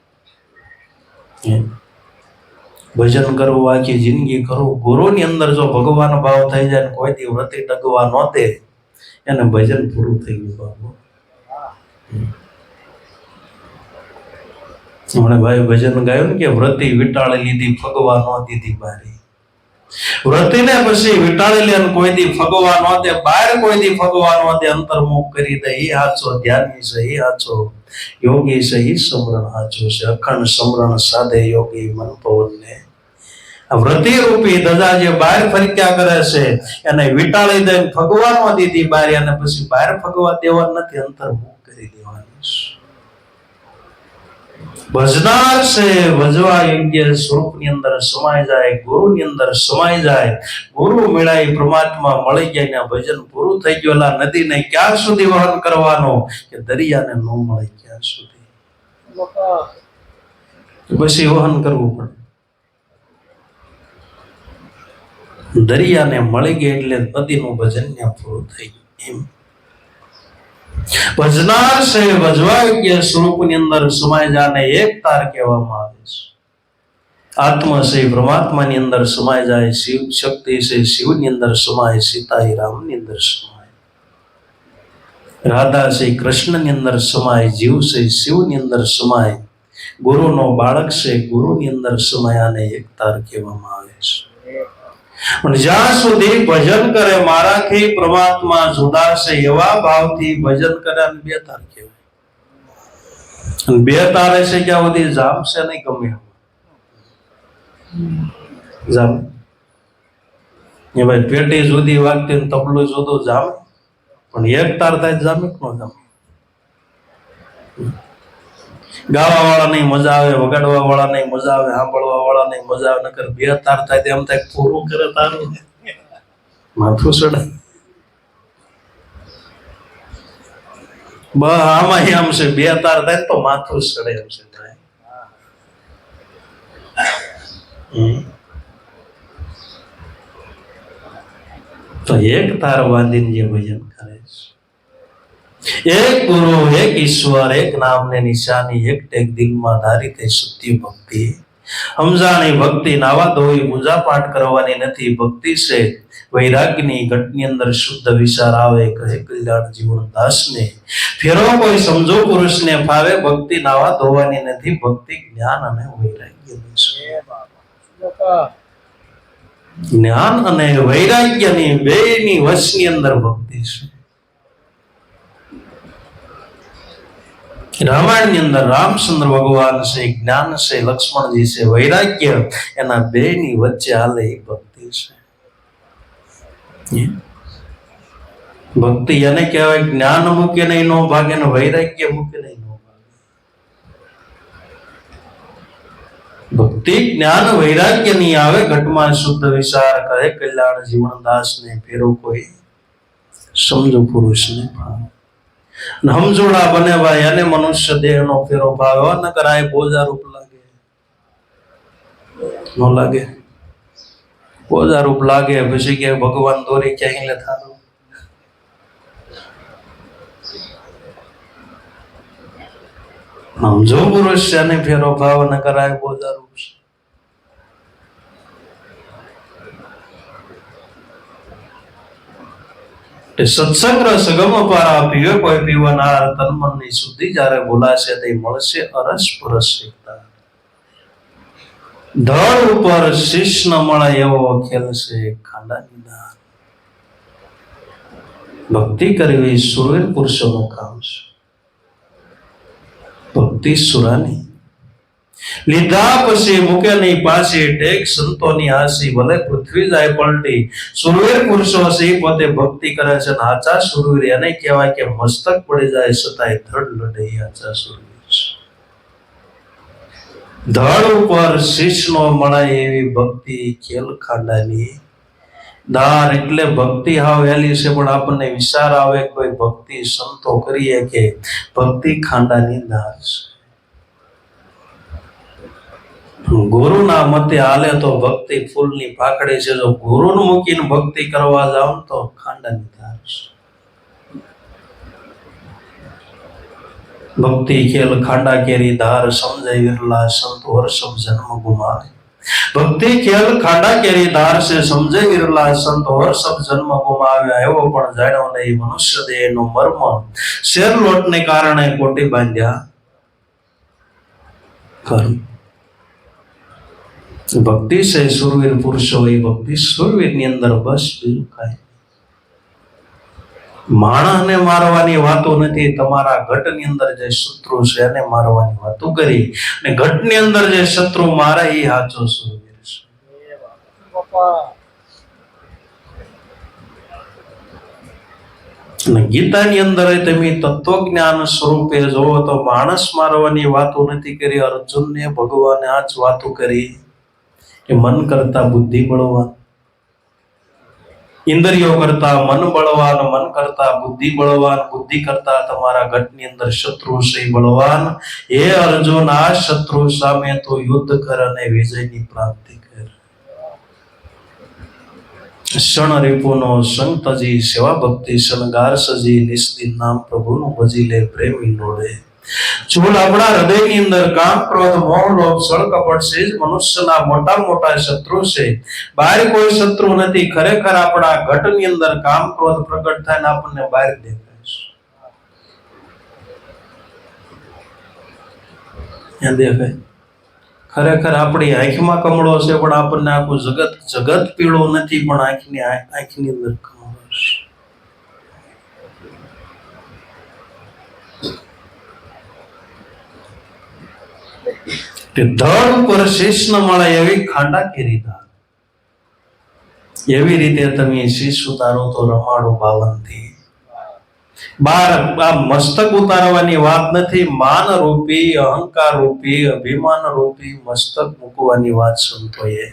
Speaker 1: ભજન કરવું, આખી જિંદગી કરવું. ગુરુ ની અંદર જો ભગવાન ભાવ થઈ જાય, કોઈ દી વ્રતિ ટકવા ન દે, એને ભજન પૂરું થઈ ગયું બાબુ. હમણાં ભાઈ ભજન ગાયું ને કે વ્રતિ વિટાળી લીધી, ફગવા ન દીધી બારી. વ્રતિને પછી વિટાળી લે, કોઈ દી ફગવા ન દે, બહાર કોઈ દી ફગવા ન દે, અંતર્મુખ કરી દે. એ હાચો ધ્યાની છે, એ હાચો યોગી છે, એ સમરણ હાચો છે. અખંડ સમરણ સાધે યોગી મન પવનને. વ્રતિ રૂપી ધજા જે બહાર ફરક્યા કરે છે, એને વિટાળી દે, ફગવા ન દીધી બારી, અને પછી બહાર ફગવા દેવા નથી, અંતર્મુખ કરી દેવાની છે. ભજનાર છે ભજવા યોગ્ય સ્વરૂપ ની અંદર સમાય જાય, ગુરુ ની અંદર સમાય જાય. ગુરુ મળાય, પરમાત્મા મળી જાય ને ભજન પૂરું થઈ ગયું. નદી ને ક્યાં સુધી વહન કરવાનો? કે દરિયાને ન મળે ક્યાં સુધી, પછી વહન કરવું પડે. દરિયાને મળી ગયા એટલે નદીનું ભજન ત્યાં પૂરું થઈ ગયું. એમ ભજનાર છે ભજવા યોગ્ય સ્વરૂપની અંદર સમાય જાને એક તાર કહેવામાં આવે છે. આત્મા છે પરમાત્માની અંદર સમાય જાય, શિવ શક્તિ છે શિવની અંદર સમાય, સીતા એ રામની અંદર સમાય, રાધા છે કૃષ્ણની અંદર સમાય, જીવ છે શિવની અંદર સમાય, ગુરુનો બાળક છે ગુરુની અંદર સમાય. આને એક તાર કહેવામાં આવે છે. પણ જ્યાં સુધી ભજન કરે મારાથી પરમાત્મા જુદા છે એવા ભાવથી ભજન કરે, અને બે તાર કહેવાય. અને બે તારે છે ક્યાં સુધી જામશે નહીં, ગમે જામે. એ ભાઈ પેટી જુદી વાગતી ને તબલું જુદું જામે, પણ એક તાર થાય જામે કે ન જામે? ગાવા વાળા નહીં મજા આવે, વગાડવા વાળા નહીં મજા આવે, સાંભળવા વાળા નહીં મજા આવે. નકર બે તાર થાય એમ થાય પૂરું કરે તારું માથું સડે. આમાં એમ છે, બે તાર થાય તો માથું સડે એમ છે. તો એક તાર બાંધીને જે ભજન કરે છે, એક ગુરુ એક ઈશ્વર એક નામને નિશાની, એક ટેક દિલમાં ધારી તે સત્ય ભક્તિ. સમજાણી ભક્તિ નાવા ધોઈ પૂજા પાઠ કરવાની નથી. ભક્તિ છે વૈરાગ્યની ઘટની અંદર શુદ્ધ વિચાર આવે, કહે કલ્યાણ જીવન દાસને. ફેરો કોઈ સમજો પુરુષને ફાવે, ભક્તિ નાવા ધોવાની નથી. ભક્તિ જ્ઞાન અને વૈરાગ્યની છે. જ્ઞાન અને વૈરાગ્યની બેની વચની અંદર ભક્તિ છે. રામાયણ ની અંદર રામચંદ્ર ભગવાન છે, જ્ઞાન છે લક્ષ્મણજી છે, વૈરાગ્ય એના બે ની વચ્ચે હાલે એ ભક્તિ છે. ભક્તિ એને કહેવાય જ્ઞાન મૂકે નહીં નો ભાગે, ને વૈરાગ્ય મૂકે નહીં નો ભાગે. ભક્તિ જ્ઞાન વૈરાગ્ય ની આવે, ઘટમાં શુદ્ધ વિચાર, કહે કલ્યાણ જીવન દાસ ને. ફેરો કોઈ સમજો પુરુષ ને ભાવે, સમજોડા બને ભાઈ, અને મનુષ્ય દેહ નો ફેરો ભાવે. નકર આ બોજા રૂપ લાગે. ન લાગે? ઓજારૂપ લાગે પછી કે ભગવાન દોરી ક્યાંય લે થારું. જો પુરુષ છે ફેરો ભાવ ન કરાય બોજારૂપ છે. સત્સંગ રસ ગમ પારા પીવે કોઈ પીવનાર તન મનની શુદ્ધિ જ્યારે બોલાશે તે મળશે અરસ પરસ એકતા. ધડ ઉપર શીશ ન મળે એવો ખેલશે ખાંડાની દાન. ભક્તિ કરવી સુરવીર પુરુષોનું કામ છે. ભક્તિ સુરાની લીધા પછી મૂકે નહીં પાછી ટેક સંતોની હાસી ભલે પૃથ્વી જાય પલટી. સુરવીર પુરુષો છે પોતે ભક્તિ કરે છે. હાચા સુરવીર એને કહેવાય કે મસ્તક પડી જાય છતાંય ધડ લડે. હાચા સુરવીર છે. ધડ ઉપર શીશ નો મળે એવી ભક્તિ ખેલ ખાંડાની દાર. એટલે ભક્તિ હાવ વહેલી છે પણ આપણને વિચાર આવે કોઈ ભક્તિ સંતો કરીએ કે ભક્તિ ખાંડાની દાર છે. ગુરુના મતે હાલે તો ભક્તિ ફૂલની પાકડી છે. જો ગુરુનું મૂકીને ભક્તિ કરવા જાવ તો ખાંડાની ધાર છે. ભક્તિ ખેલ ખાંડા કેરી ધાર સમજાય વિરલા સંતો વર્ષમ જન્મ ગુમાવે. ભક્તિ ખેલ ખાંડા કેરી ધાર છે સમજાય વિરલા સંતો વર્ષમ જન્મ ગુમાવ્યા. એવો પણ જાણ્યો નહીં મનુષ્ય દેહ નો મર્મ. શેર લોટને કારણે કોટી બાંધ્યા કર્મ. ભક્તિ છે સુરવીર પુરુષો એ ભક્તિ સુરવીર ની અંદર બસ બીજું કાંઈ. માણસને મારવાની વાતો નથી. તમારા ઘટ ની અંદર જે શત્રુ છે એને મારવાની વાતો કરી અને ઘટ ની અંદર જે શત્રુ મારે એ સાચો સુરવીર છે. ગીતાની અંદર તમે તત્વજ્ઞાન સ્વરૂપે જોવો તો માણસ મારવાની વાતો નથી કરી. અર્જુનને ભગવાને આ જ વાતો કરી કે મન કરતા બુદ્ધિ બળવાન, ઇન્દ્રિયો કરતા મન બળવાન, મન કરતા બુદ્ધિ બળવાન, બુદ્ધિ કરતા તમારા ઘટની અંદર શત્રુ છે બળવાન. હે અર્જુન આ શત્રુ સામે તો યુદ્ધ કર અને વિજયની પ્રાપ્તિ કર. ક્ષણ રીપુનો સંતજી સેવા ભક્તિ શણગાર સજી નિસ્દિન નામ પ્રભુનું ભજી લે પ્રેમી લોડે. ચૂલ આપણા હૃદયની અંદર કામ ક્રોધ મોહ લોભ છળ કપટ છે જ મનુષ્યના મોટા મોટા શત્રુ છે. બહાર કોઈ શત્રુ નથી. ખરેખર આપણા ઘટની અંદર કામ ક્રોધ પ્રગટ થાય ને આપણને બહાર દેખાય. ખરેખર આપણી આંખમાં કમળો છે પણ આપણને આખું જગત પીળો નથી પણ આંખની અંદર કમળો છે. ધડ ઉપર શીશ ન મળે એવી ખાંડા કેરી ધાર. એવી રીતે તમે શીશ ઉતારો તો રમાડો બાવનથી. બાર આ મસ્તક ઉતારવાની વાત નથી. માન રૂપી અહંકાર રૂપી અભિમાન રૂપી મસ્તક મૂકવાની વાત સંતોએ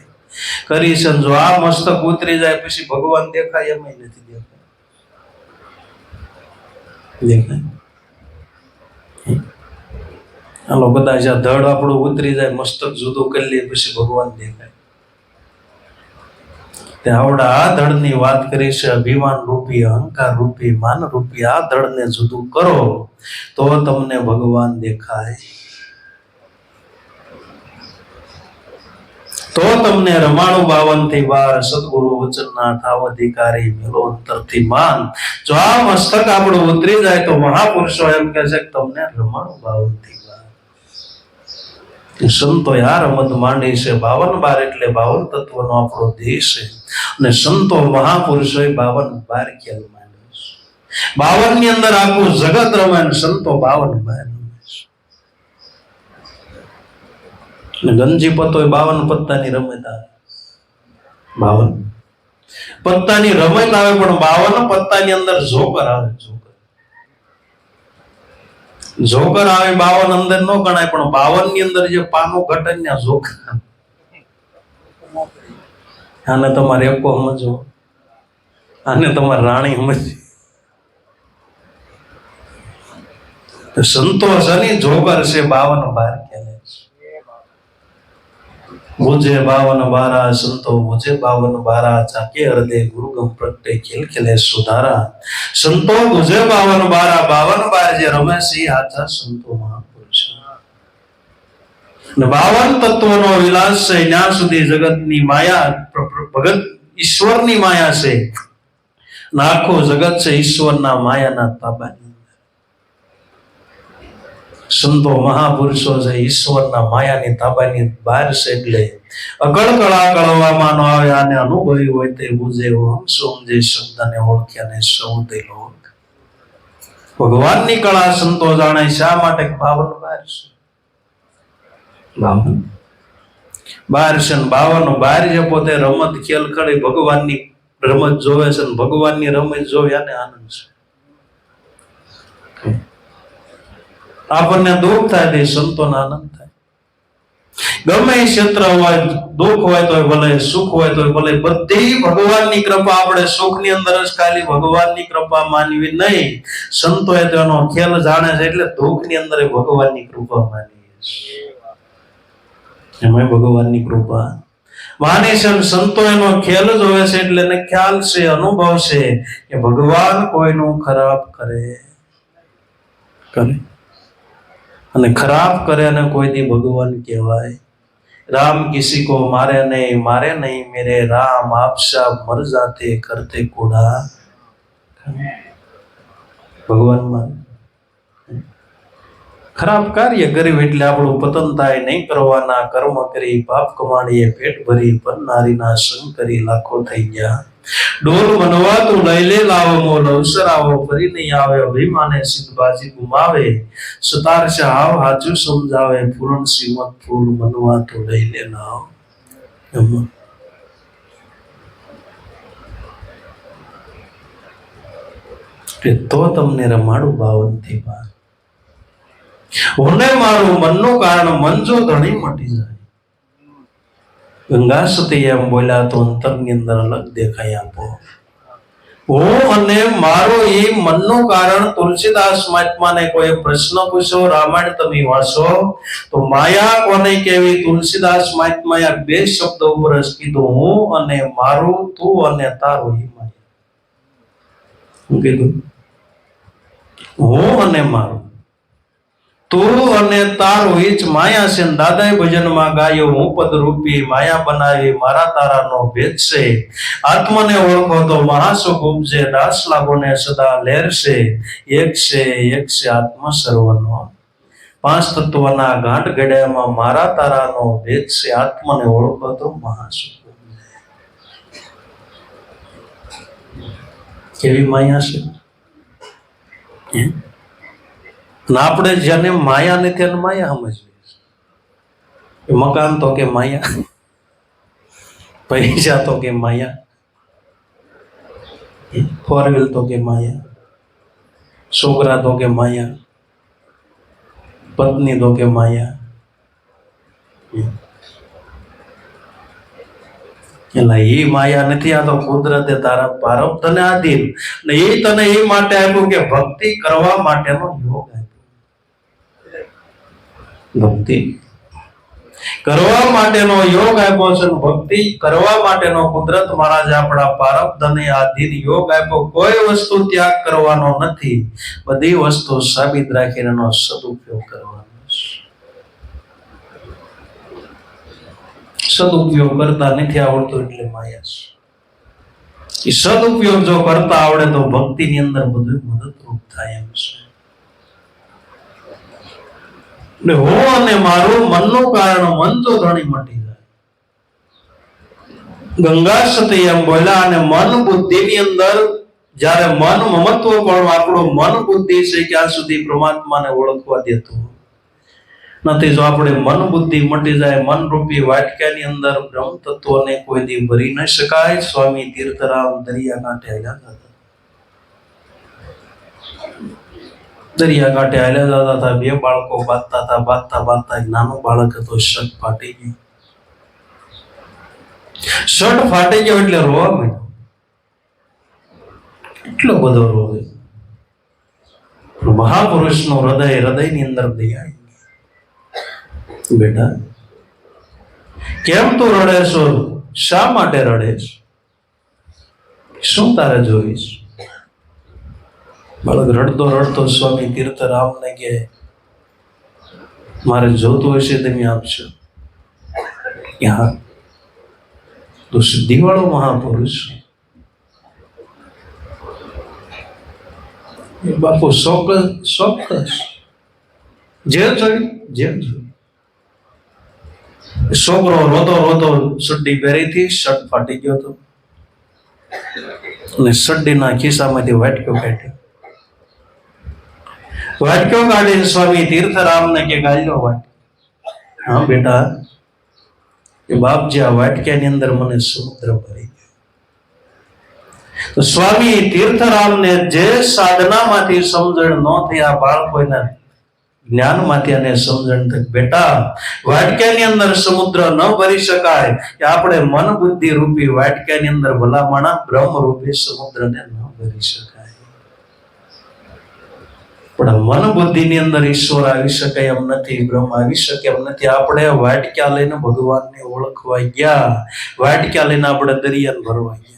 Speaker 1: કરી છે. જો આ મસ્તક ઉતરી જાય પછી ભગવાન દેખાય એમ નથી દેખાય. હાલો કદાચ આ ધડ આપણું ઉતરી જાય મસ્તક જુદું કરી લે પછી ભગવાન દેખાય. આવડા આ ધડ ની વાત કરી છે. અભિમાન રૂપી અહંકાર રૂપી માન રૂપી આ ધડ ને જુદું કરો તો તમને ભગવાન દેખાય. તો તમને રમાણું 52 થી 12 સદગુરુ વચનના થાવ અધિકારી મેલો અંતરથી માન. જો આ મસ્તક આપણું ઉતરી જાય તો મહાપુરુષો એમ કહે છે કે તમને રમાણું 52 થી 12. સંતો આ રમત માંડી છે. 52 એટલે 52 તત્વનો આપણો દેશ છે અને સંતો મહાપુરુષો 52 ખેલ માંડે છે. 52 ની અંદર આખું જગત રમે ને સંતો 52 રમે છે. ગંજી પત્તો 52 પત્તાની રમત આવે. 52 પત્તાની રમત આવે પણ 52 પત્તાની અંદર જોકર આવે. જોકર આવે 52 અંદર નો ગણાય પણ 52 ની અંદર જે પાનું ઘટન ના જોકર. આને તમારે એકો સમજો, આને તમારે રાણી સમજી. સંતોષ અને જોકર છે 52 ખેલે છે. ભુજે 52 સંતો ભુજે 52 ચાકે હૃદય ગુરુગમ પ્રગટે ખેલ ખેલે સુધારા સંતો ભુજે 52 જે રમે છે આચા સંતો મહાપુરુષ ને 52 તત્વોનો વિલાસ છે જ્યાં સુધી જગતની માયા ભગત ઈશ્વરની માયા છે આખું જગત છે ઈશ્વરના માયાના તાબાની સંતો મહાપુરુષો છે ઈશ્વરના માયાની તાબાની બહાર છે એટલે અકળકળા કળવામાં ન આવે આને અનુભવી હોય તે બુજે હમ સમજે શબ્દને ઓળખ્યા ને સૌ તે લોક ભગવાનની કળા સંતો જાણે શા માટે 52 બહાર છે 52 બહાર જે પોતે રમત ખેલ કરી ભગવાનની રમત જોવે છે ને ભગવાનની રમત જોવે આને આનંદ છે આપણને દુઃખ થાય તે સંતોને આનંદ થાય ગમે ક્ષેત્ર હોય દુઃખ હોય તો ભલે સુખ હોય તો ભલે બધી ભગવાનની કૃપા આપણે સુખની અંદર જ ખાલી ભગવાનની કૃપા માનવી નહીં સંતોએ તેનો ખેલ જાણે છે એટલે દુઃખની અંદર ભગવાનની કૃપા માનવી એમાં ભગવાનની કૃપા માને છે સંતો એનો ખેલ જોવે છે એટલે એને ખ્યાલ છે અનુભવ છે કે ભગવાન કોઈનું ખરાબ કરે અને ખરાબ કરે અને કોઈ દી ભગવાન કહેવાય राम किसी को मारे नहीं मेरे राम आपसा मर जाते करते कूड़ा भगवान मान खराब कार्य કર્યું એટલે આપણું પતન થાય નહીં કરવાના કર્મ કરી પાપ કમાણીએ પેટ ભરી પર નારીના સંગ કરી લાખો થઈ ગયા ડોલ બનવા તું લઈ લે લાવો મોલ અવસર આવો ફરી નહીં આવે અભિમાને સિદ્ધબાજી ગુમાવે સતાર હાવ હાચું સમજાવે પૂરણ શ્રીમત ફૂલ બનવા તું લઈ લે લાવ તો તમને રમાડું 52 થી બાર હોને મારું મનનું કારણ મન જો ધણી મટી જાય ગંગા સતી એમ બોલ્યા તો અંતરની અંદર અલગ દેખાય આપો હું અને મારો એ મનનું કારણ તુલસીદાસ મહાત્માને કોઈ પ્રશ્ન પૂછ્યો રામાયણ તમે વાંચો તો માયા કોને કેવી તુલસીદાસ મહાત્માએ 2 શબ્દો ઉપર કીધું હું અને મારું તું અને તારું એ માયા હું કીધું હું અને મારું તું અને તારું એ જ માયા છે દાદાએ ભજનમાં ગાયો હું પદ રૂપી માયા બનાવી મારા તારાનો ભેદ છે આત્મને ઓળખો તો મહાસુખ ઉપજે દાસ લાગોને સદા લહેરશે એક છે આત્મ સર્વનો 5 તત્વના ગાંઠ ગળ્યામાં મારા તારાનો ભેદ છે આત્મને ઓળખો તો મહાસુખ કેવી માયા છે આપણે જેને માયા નથી એને માયા સમજવી મકાન તો કે માયા પૈસા તો કે માયા 4 વ્હીલ તો કે માયા છોકરા તો કે માયા પત્ની તો કે માયા એટલે એ માયા નથી આ તો કુદરતે તારા પ્રારબ્ધને આધીન ને એ તને એ માટે આપ્યું કે ભક્તિ કરવા માટેનો યોગ ભક્તિ કરવા માટેનો યોગ આપ્યો છે ભક્તિ કરવા માટેનો કુદરત મહારાજ આપણા પ્રારબ્ધને આધીન યોગ આપ્યો કોઈ વસ્તુ ત્યાગ કરવાનો નથી બધી વસ્તુ સાબિત રાખીને એનો સદુપયોગ કરવાનો સદુપયોગ કરતા નથી આવડતો એટલે માયા છે એ સદુપયોગ જો કરતા આવડે તો ભક્તિની અંદર બધું મદદરૂપ થાય એમ છે હું અને મારું મનનું કારણ મન તો ધણી મટી જાય ગંગા સતી એમ બોલ્યા અને મન બુદ્ધિની અંદર જ્યારે મન મમત્વ પણ આપણું મન બુદ્ધિ છે ક્યાં સુધી પરમાત્માને ઓળખવા દેતું નથી જો આપણે મન બુદ્ધિ મટી જાય મન રૂપી વાટકાની અંદર બ્રહ્મ તત્વને કોઈ દી ભરી ન શકાય સ્વામી તીર્થરામ દરિયા કાંઠે હાલ્યા હતા દરિયા કાંઠે હાલ્યા જતા હતા 2 બાળકો બાંધતા હતા બાંધતા એક નાનું બાળક હતો શર્ટ ફાટી ગયું શર્ટ ફાટી ગયો એટલે રોવા માંડ્યો એટલો બધો રોવે મહાપુરુષનું હૃદયની અંદર દયા બેટા કેમ તું રડે છો? શા માટે રડે? શું તારે જોઈશ? બાળક રડતો રડતો સ્વામી તીર્થરામને કે મારે જોતું હશે તમે આપશો. હા, તો સિદ્ધિવાળો મહાપુરુષ બાપુ ચોક્કસ જે જોયું છોકરો રોતો રોતો સડ્ડી પહેરી હતી, શર્ટ ફાટી ગયો હતો અને સડ્ડીના ખિસ્સામાંથી વાટક્યો કાઢીને સ્વામી તીર્થરામને કે ગાલ્યો વાટ. હા બેટા, કે બાપજી આ વાટક્યાની અંદર મને સમુદ્ર ભરી ગયો. તો સ્વામી તીર્થરામને જે સાધનામાંથી સમજણ ન થઈ, આ બાળકોના જ્ઞાનમાંથી અને સમજણ થઈ. બેટા, વાટક્યાની અંદર સમુદ્ર ન ભરી શકાય કે આપણે મન બુદ્ધિ રૂપી વાટક્યાની અંદર ભલામણા બ્રહ્મ રૂપી સમુદ્રને ન ભરી શકાય. પણ મન બુદ્ધિ ની અંદર ઈશ્વર આવી શકે એમ નથી, બ્રહ્મ આવી શકે એમ નથી. આપણે વાટક્યા લઈને ભગવાનને ઓળખવા ગયા, વાટક્યા લઈને આપણે દરિયાને ભરવા ગયા.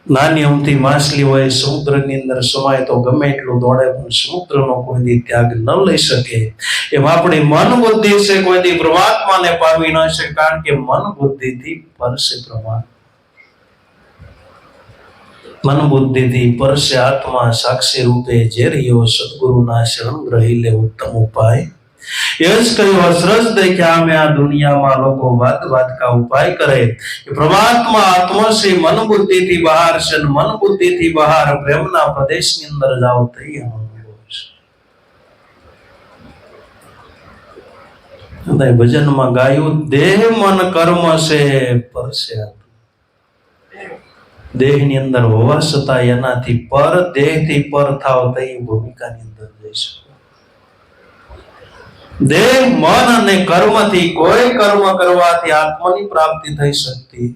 Speaker 1: નાની અમથી માછલી હોય સમુદ્રની અંદર સમાય તો ગમે એટલું દોડે પણ સમુદ્રનો કોઈ દી ત્યાગ ન લઈ શકે. એમ આપણી મન બુદ્ધિ છે કોઈ દી પરમાત્માને પામી ન શકે, કારણ કે મન બુદ્ધિથી પરસે પરમાત્મા. મન બુદ્ધિથી પરસે આત્મા સાક્ષી રૂપે જે રહ્યો, સદગુરુના શરણ ગ્રહી લે ઉત્તમ ઉપાય. એ જ કહ્યું, અસરજ દેખ્યા મેં આ દુનિયામાં લોકો વાત વાત કા ઉપાય કરે. પરમાત્મા આત્મા છે, મન બુદ્ધિથી બહાર છે, મન બુદ્ધિથી બહાર પ્રેમના પ્રદેશની અંદર જાઓ તઈ છે. ભજનમાં ગાયું, દેહ મન કર્મ છે પરસે. દેહની અંદર હોવા છતાં એનાથી પર, દેહથી પર થાવ તઈ ભૂમિકાની અંદર જઈ શકો. દેહ મન અને કર્મથી કોઈ કર્મ કરવાથી આત્માની પ્રાપ્તિ થઈ શકતી.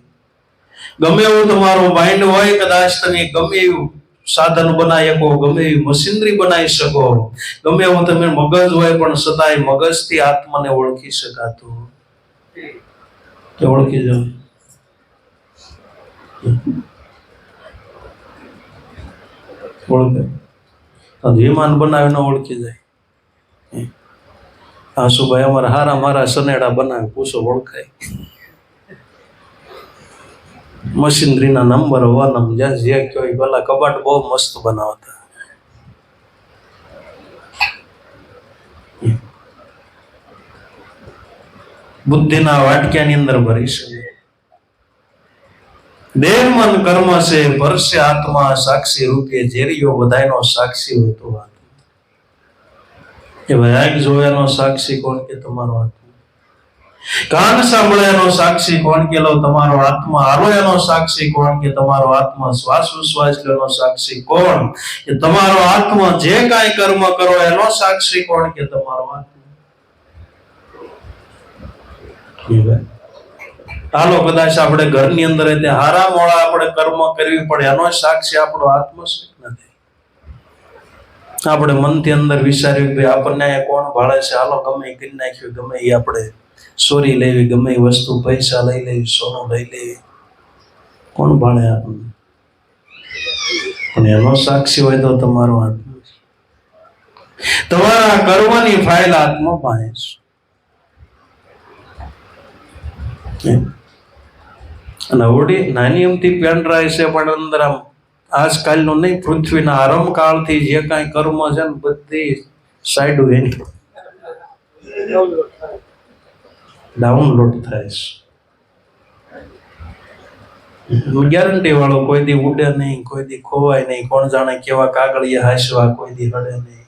Speaker 1: ગમે એવું તમારું માઇન્ડ હોય, કદાચ તમે ગમે એવું સાધન બનાવી શકો, ગમે એવી મશીનરી બનાવી શકો, ગમે એવું તમે મગજ હોય, પણ છતાંય મગજથી આત્માને ઓળખી શકાતું ઓળખી જાવ. ઓળખે વિમાન બનાવીને ઓળખી જાય. આશુભાઈ અમારા હારા મારા સનેડા બનાવે, પૂછો ઓળખાય. મશીનરીના નંબર 1 જ્યાં જે કહેવાય. પેલા કબાટ બહુ મસ્ત બનાવતા. બુદ્ધિના વાટક્યાની અંદર ભરી શકે. દેહ મન કર્મ છે પરસે આત્મા સાક્ષી રૂપે જે રહ્યો, બધાયનો સાક્ષી હોય તો વાત કે ભાઈ આંખ જોયાનો સાક્ષી કોણ કે તમારો આત્મા. કાન સાંભળ્યાનો સાક્ષી કોણ કે લો તમારો આત્મા. હાલો એનો સાક્ષી કોણ કે તમારો આત્મા. શ્વાસ ઉશ્વાસ લેવાનો સાક્ષી કોણ કે તમારો આત્મા. જે કાંઈ કર્મ કરો એનો સાક્ષી કોણ કે તમારો આત્મા. હાલો કદાચ આપણે ઘરની અંદર હારા મોળા આપણે કર્મ કરવી પડે, એનો સાક્ષી આપણો આત્મા નથી. આપણે મનથી અંદર વિચાર્યું કે આપણને કોણ ભાળે છે, હાલો ગમે એ કરી નાખ્યું, ગમે એ આપણે ચોરી લેવી, ગમે એ વસ્તુ પૈસા લઈ લેવી, સોનું લઈ લેવી, કોણ ભાળે આપણને? અને એનો સાક્ષી હોય તો તમારો આત્મા. તમારા કર્મની ફાઇલ આત્મા પાસે છે. અને ઓડી નાની અમથી પેન ડ્રાઈવ છે, પણ અંદર આમ આજકાલનું નહીં, પૃથ્વીના આરંભ કાળથી જે કાંઈ કર્મ છે ને બધી સાઈડ એની ડાઉનલોડ થાય છે. ગેરંટી વાળો, કોઈ દી ઉડે નહીં, કોઈ દી ખોવાય નહીં, કોણ જાણે કેવા કાગળિયા હાંસવા, કોઈ દી હડે નહીં.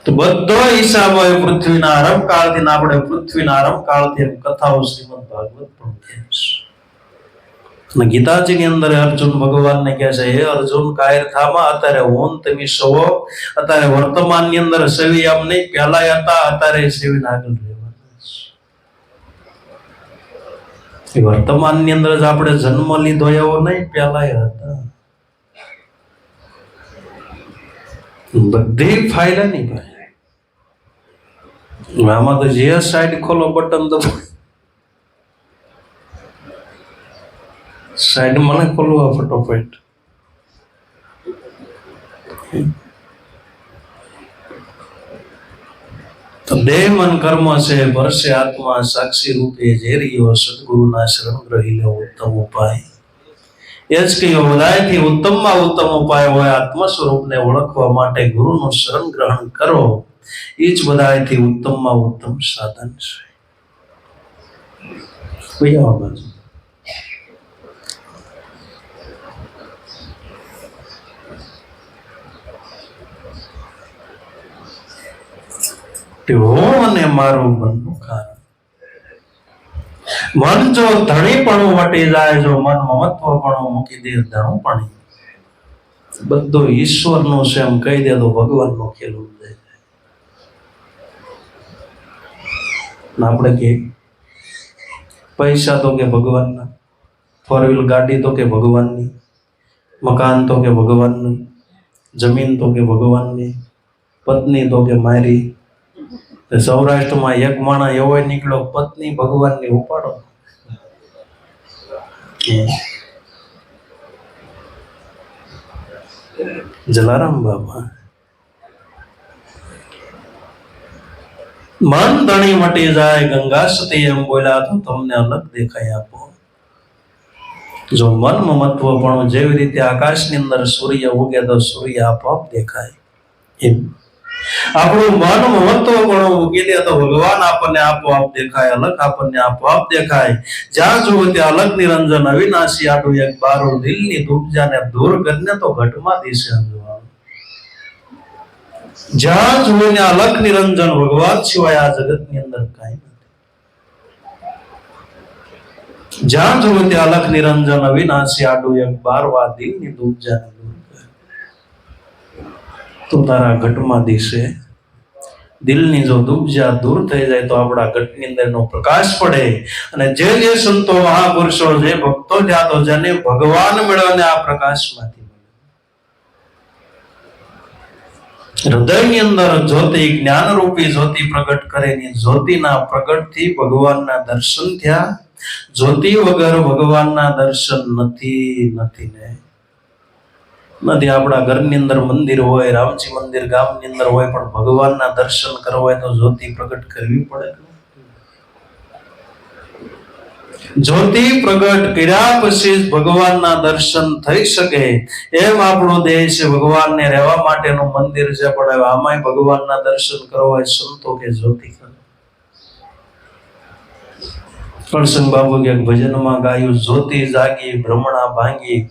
Speaker 1: તો બધો હિસાબ હોય પૃથ્વીના આરંભ કાળથી. આપણે પૃથ્વીના આરંભ કાળથી કથાઓ શ્રીમદ ભાગવત પણ કહે છે. અને ગીતાજીની અંદર અર્જુન ભગવાનને કહે છે, હે અર્જુન કાયર થામાં, અત્યારે હું તમે સવો, અત્યારે વર્તમાનની અંદર સેવી આમ નહીં, પહેલા હતા, અત્યારે સેવીને આગળ રહેવાના. વર્તમાનની અંદર જ આપણે જન્મ લીધો એવો નહીં, પહેલા હતા. બધી ફાયદાની ભાઈ. આમાં તો જે સાઈડ ખોલો બટન દબાવો, સાઈડ મને ખોલવા ફટોફટ. તો દેહ મન કર્મ છે વર્ષે આત્મા સાક્ષી રૂપે જે રહ્યો સદગુરુના શરણ ગ્રહી લેવો ઉત્તમ ઉપાય. એ જ કહ્યું બધાથી ઉત્તમમાં ઉત્તમ ઉપાય હોય આત્મ સ્વરૂપને ઓળખવા માટે ગુરુનું શરણ ગ્રહણ કરો. એ જ બધાથી ઉત્તમમાં ઉત્તમ સાધન છે. હું અને મારું મનનું કારણ. મન જો ધણીપણું વટી જાય, જો મન મમત્વપણું મૂકી દે ધણુપણી, બધું ઈશ્વરનું છે એમ કહી દે તો ભગવાનનો ખેલ ઉદય જાય. આપણે કે પૈસા તો કે ભગવાનના, ફોર વ્હીલ ગાડી તો કે ભગવાનની, મકાન તો કે ભગવાનનું, જમીન તો કે ભગવાનની, પત્ની તો કે મારી. સૌરાષ્ટ્રમાં એક માણસ એવો નીકળ્યો, પત્ની ભગવાનની ઉપાડો. જલારામ બાબા મન ધણી મટી જાય ગંગા સતી એમ બોલ્યા તો તમને અલગ દેખાય આપો. જો મન મમત્વપણું જેવી રીતે આકાશની અંદર સૂર્ય ઉગે તો સૂર્ય આપોઆપ દેખાય, એમ આપણું મન મહત્વપણું મૂકી દે તો ભગવાન આપણને આપોઆપ દેખાય, અલગ આપણને આપોઆપ દેખાય. જ્યાં જુઓ ત્યાં અલગ નિરંજન અવિનાશી આડું એક બારું દિલની દુબજાને દૂર કરીને તો ઘટમાં દિશે. જ્યાં જુઓ ત્યાં અલગ નિરંજન ભગવાન સિવાય આ જગતની અંદર કાંઈ નથી. જ્યાં જુઓ ત્યાં અલગ નિરંજન અવિનાશી આડું એક બારવા દિલની દુબજાને તો તારા ઘટમાં દિશે. દિલની જો દુબજા દૂર થઈ જાય તો આપણા ઘટની અંદરનો પ્રકાશ પડે. અને જે જે સંતો મહાપુરુષો જે ભક્તો થયા તો જેને ભગવાન મેળવને આ પ્રકાશમાંથી હૃદયની અંદર જ્યોતિ જ્ઞાન રૂપી જ્યોતિ પ્રગટ કરેની જ્યોતિના પ્રગટથી ભગવાનના દર્શન થયા. જ્યોતિ વગર ભગવાનના દર્શન નથી ને નથી. આપણા ઘરની અંદર મંદિર હોય, રામજી મંદિર ગામની અંદર હોય, પણ ભગવાનના દર્શન કરવા હોય તો જ્યોતિ પ્રગટ કરવી પડે. જ્યોતિ પ્રગટ કર્યા પછી ભગવાનના દર્શન થઈ શકે. એમ આપણો દેહ છે ભગવાનને રહેવા માટેનું મંદિર છે, પણ આમાંય ભગવાનના દર્શન કરવા હોય સંતો કે જ્યોતિ કરે. કળસંગ બાબુ કે ભજનમાં ગાયું, જ્યોતિ જાગી ભ્રમણા ભાંગી,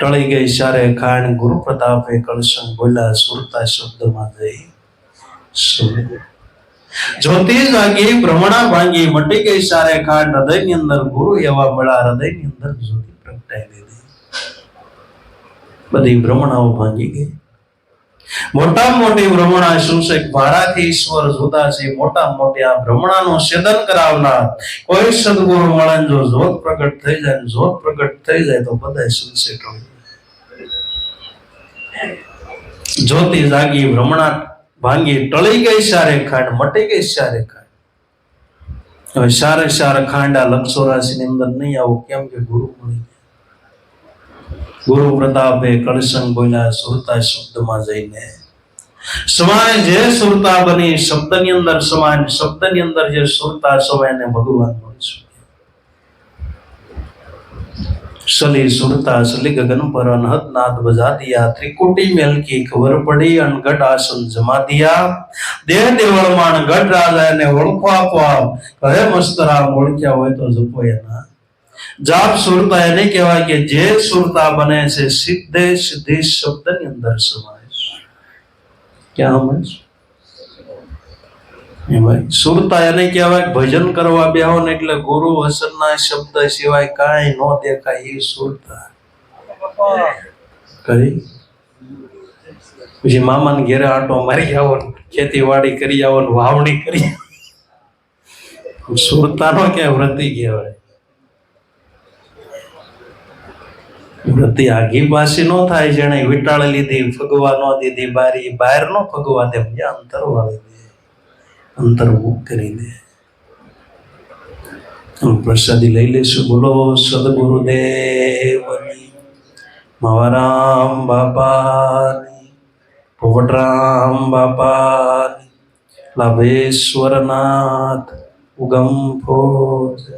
Speaker 1: ટળી ગઈ સારે ખાણ ગુરુ પ્રતાપે કળસંગ બોલ્યા સુરતા શબ્દમાં જઈ. જ્યોતિ જાગી ભ્રમણા ભાંગી, મટી ગઈ સારે ખાણ, હૃદયની અંદર ગુરુ એવા મળ્યા, હૃદયની અંદર જ્યોતિ પ્રગટાઈ દીધી. બધી ભ્રમણાઓ ભાંગી ગઈ. મોટા મોટી ભ્રમણા શું છે? મારાથી ઈશ્વર જુદા છે. મોટા મોટી આ ભ્રમણાનું છેદન કરાવનાર કોઈ સદગુરુ મળે, જો જ્યોત પ્રગટ થઈ જાય, જ્યોત પ્રગટ થઈ જાય તો બધા સુનસેટ હોય. જ્યોતિ જાગી ભ્રમણા ભાંગી, ટળી ગઈ સારે ખાંડ, મટી ગઈ સારે ખાંડ. હવે સારે સારે ખાંડ આ 184 ની અંદર નહીં આવું, કેમ કે ગુરુ મળી ગયા. ગુરુ પ્રતાપે કળસંગ બોલ્યા સુરતા શબ્દમાં જઈને. સમાય જે સુરતા બની શબ્દની અંદર સમાય, શબ્દની અંદર જે સુરતા સમાય ને ભગવાન મળી શકે. સલી સુરતા સલી ગગન પર અનહદ નાદ બજા દિયા, ત્રિકુટી મેલ की खबर पड़ी अनगढ़ आसन जमा दिया. देह देवळમાં ગઢ રાજાને ઓળખો આપો. કહે મસ્તરામ ઓળખ્યા હોય તો જપો એના જાપ. સુરતા એને કહેવાય કે જે સુરતા બને છે સિદ્ધે સિદ્ધિ શબ્દની અંદર સમાય છે. ક્યાં સમજ? સુરતા એને કહેવાય ભજન કરવા બેહો ને એટલે ગુરુ વસનના શબ્દ સિવાય કાંઈ ન દેખાય, એ સુરતા. કઈ પછી મામાને ઘેરે આટો મારી આવો, ખેતીવાડી કરી આવો, વાવણી કરી, સુરતા નો ક્યાંય વ્રતિ કહેવાય. વૃત્તિ આગી પાછી ન થાય. જેને વીટાળી લીધી, ફગવા ન દીધી બારી, બહાર નો ફગવા દે, અંતર વાળી દે, અંતર મુક્ત કરી દે. પ્રસાદી લઈ લેશું. બોલો સદગુરુદેવની, મહારામ બાપાની, પોપટરામ બાપાની, લાભેશ્વરનાથ ઉગમ ફોજ.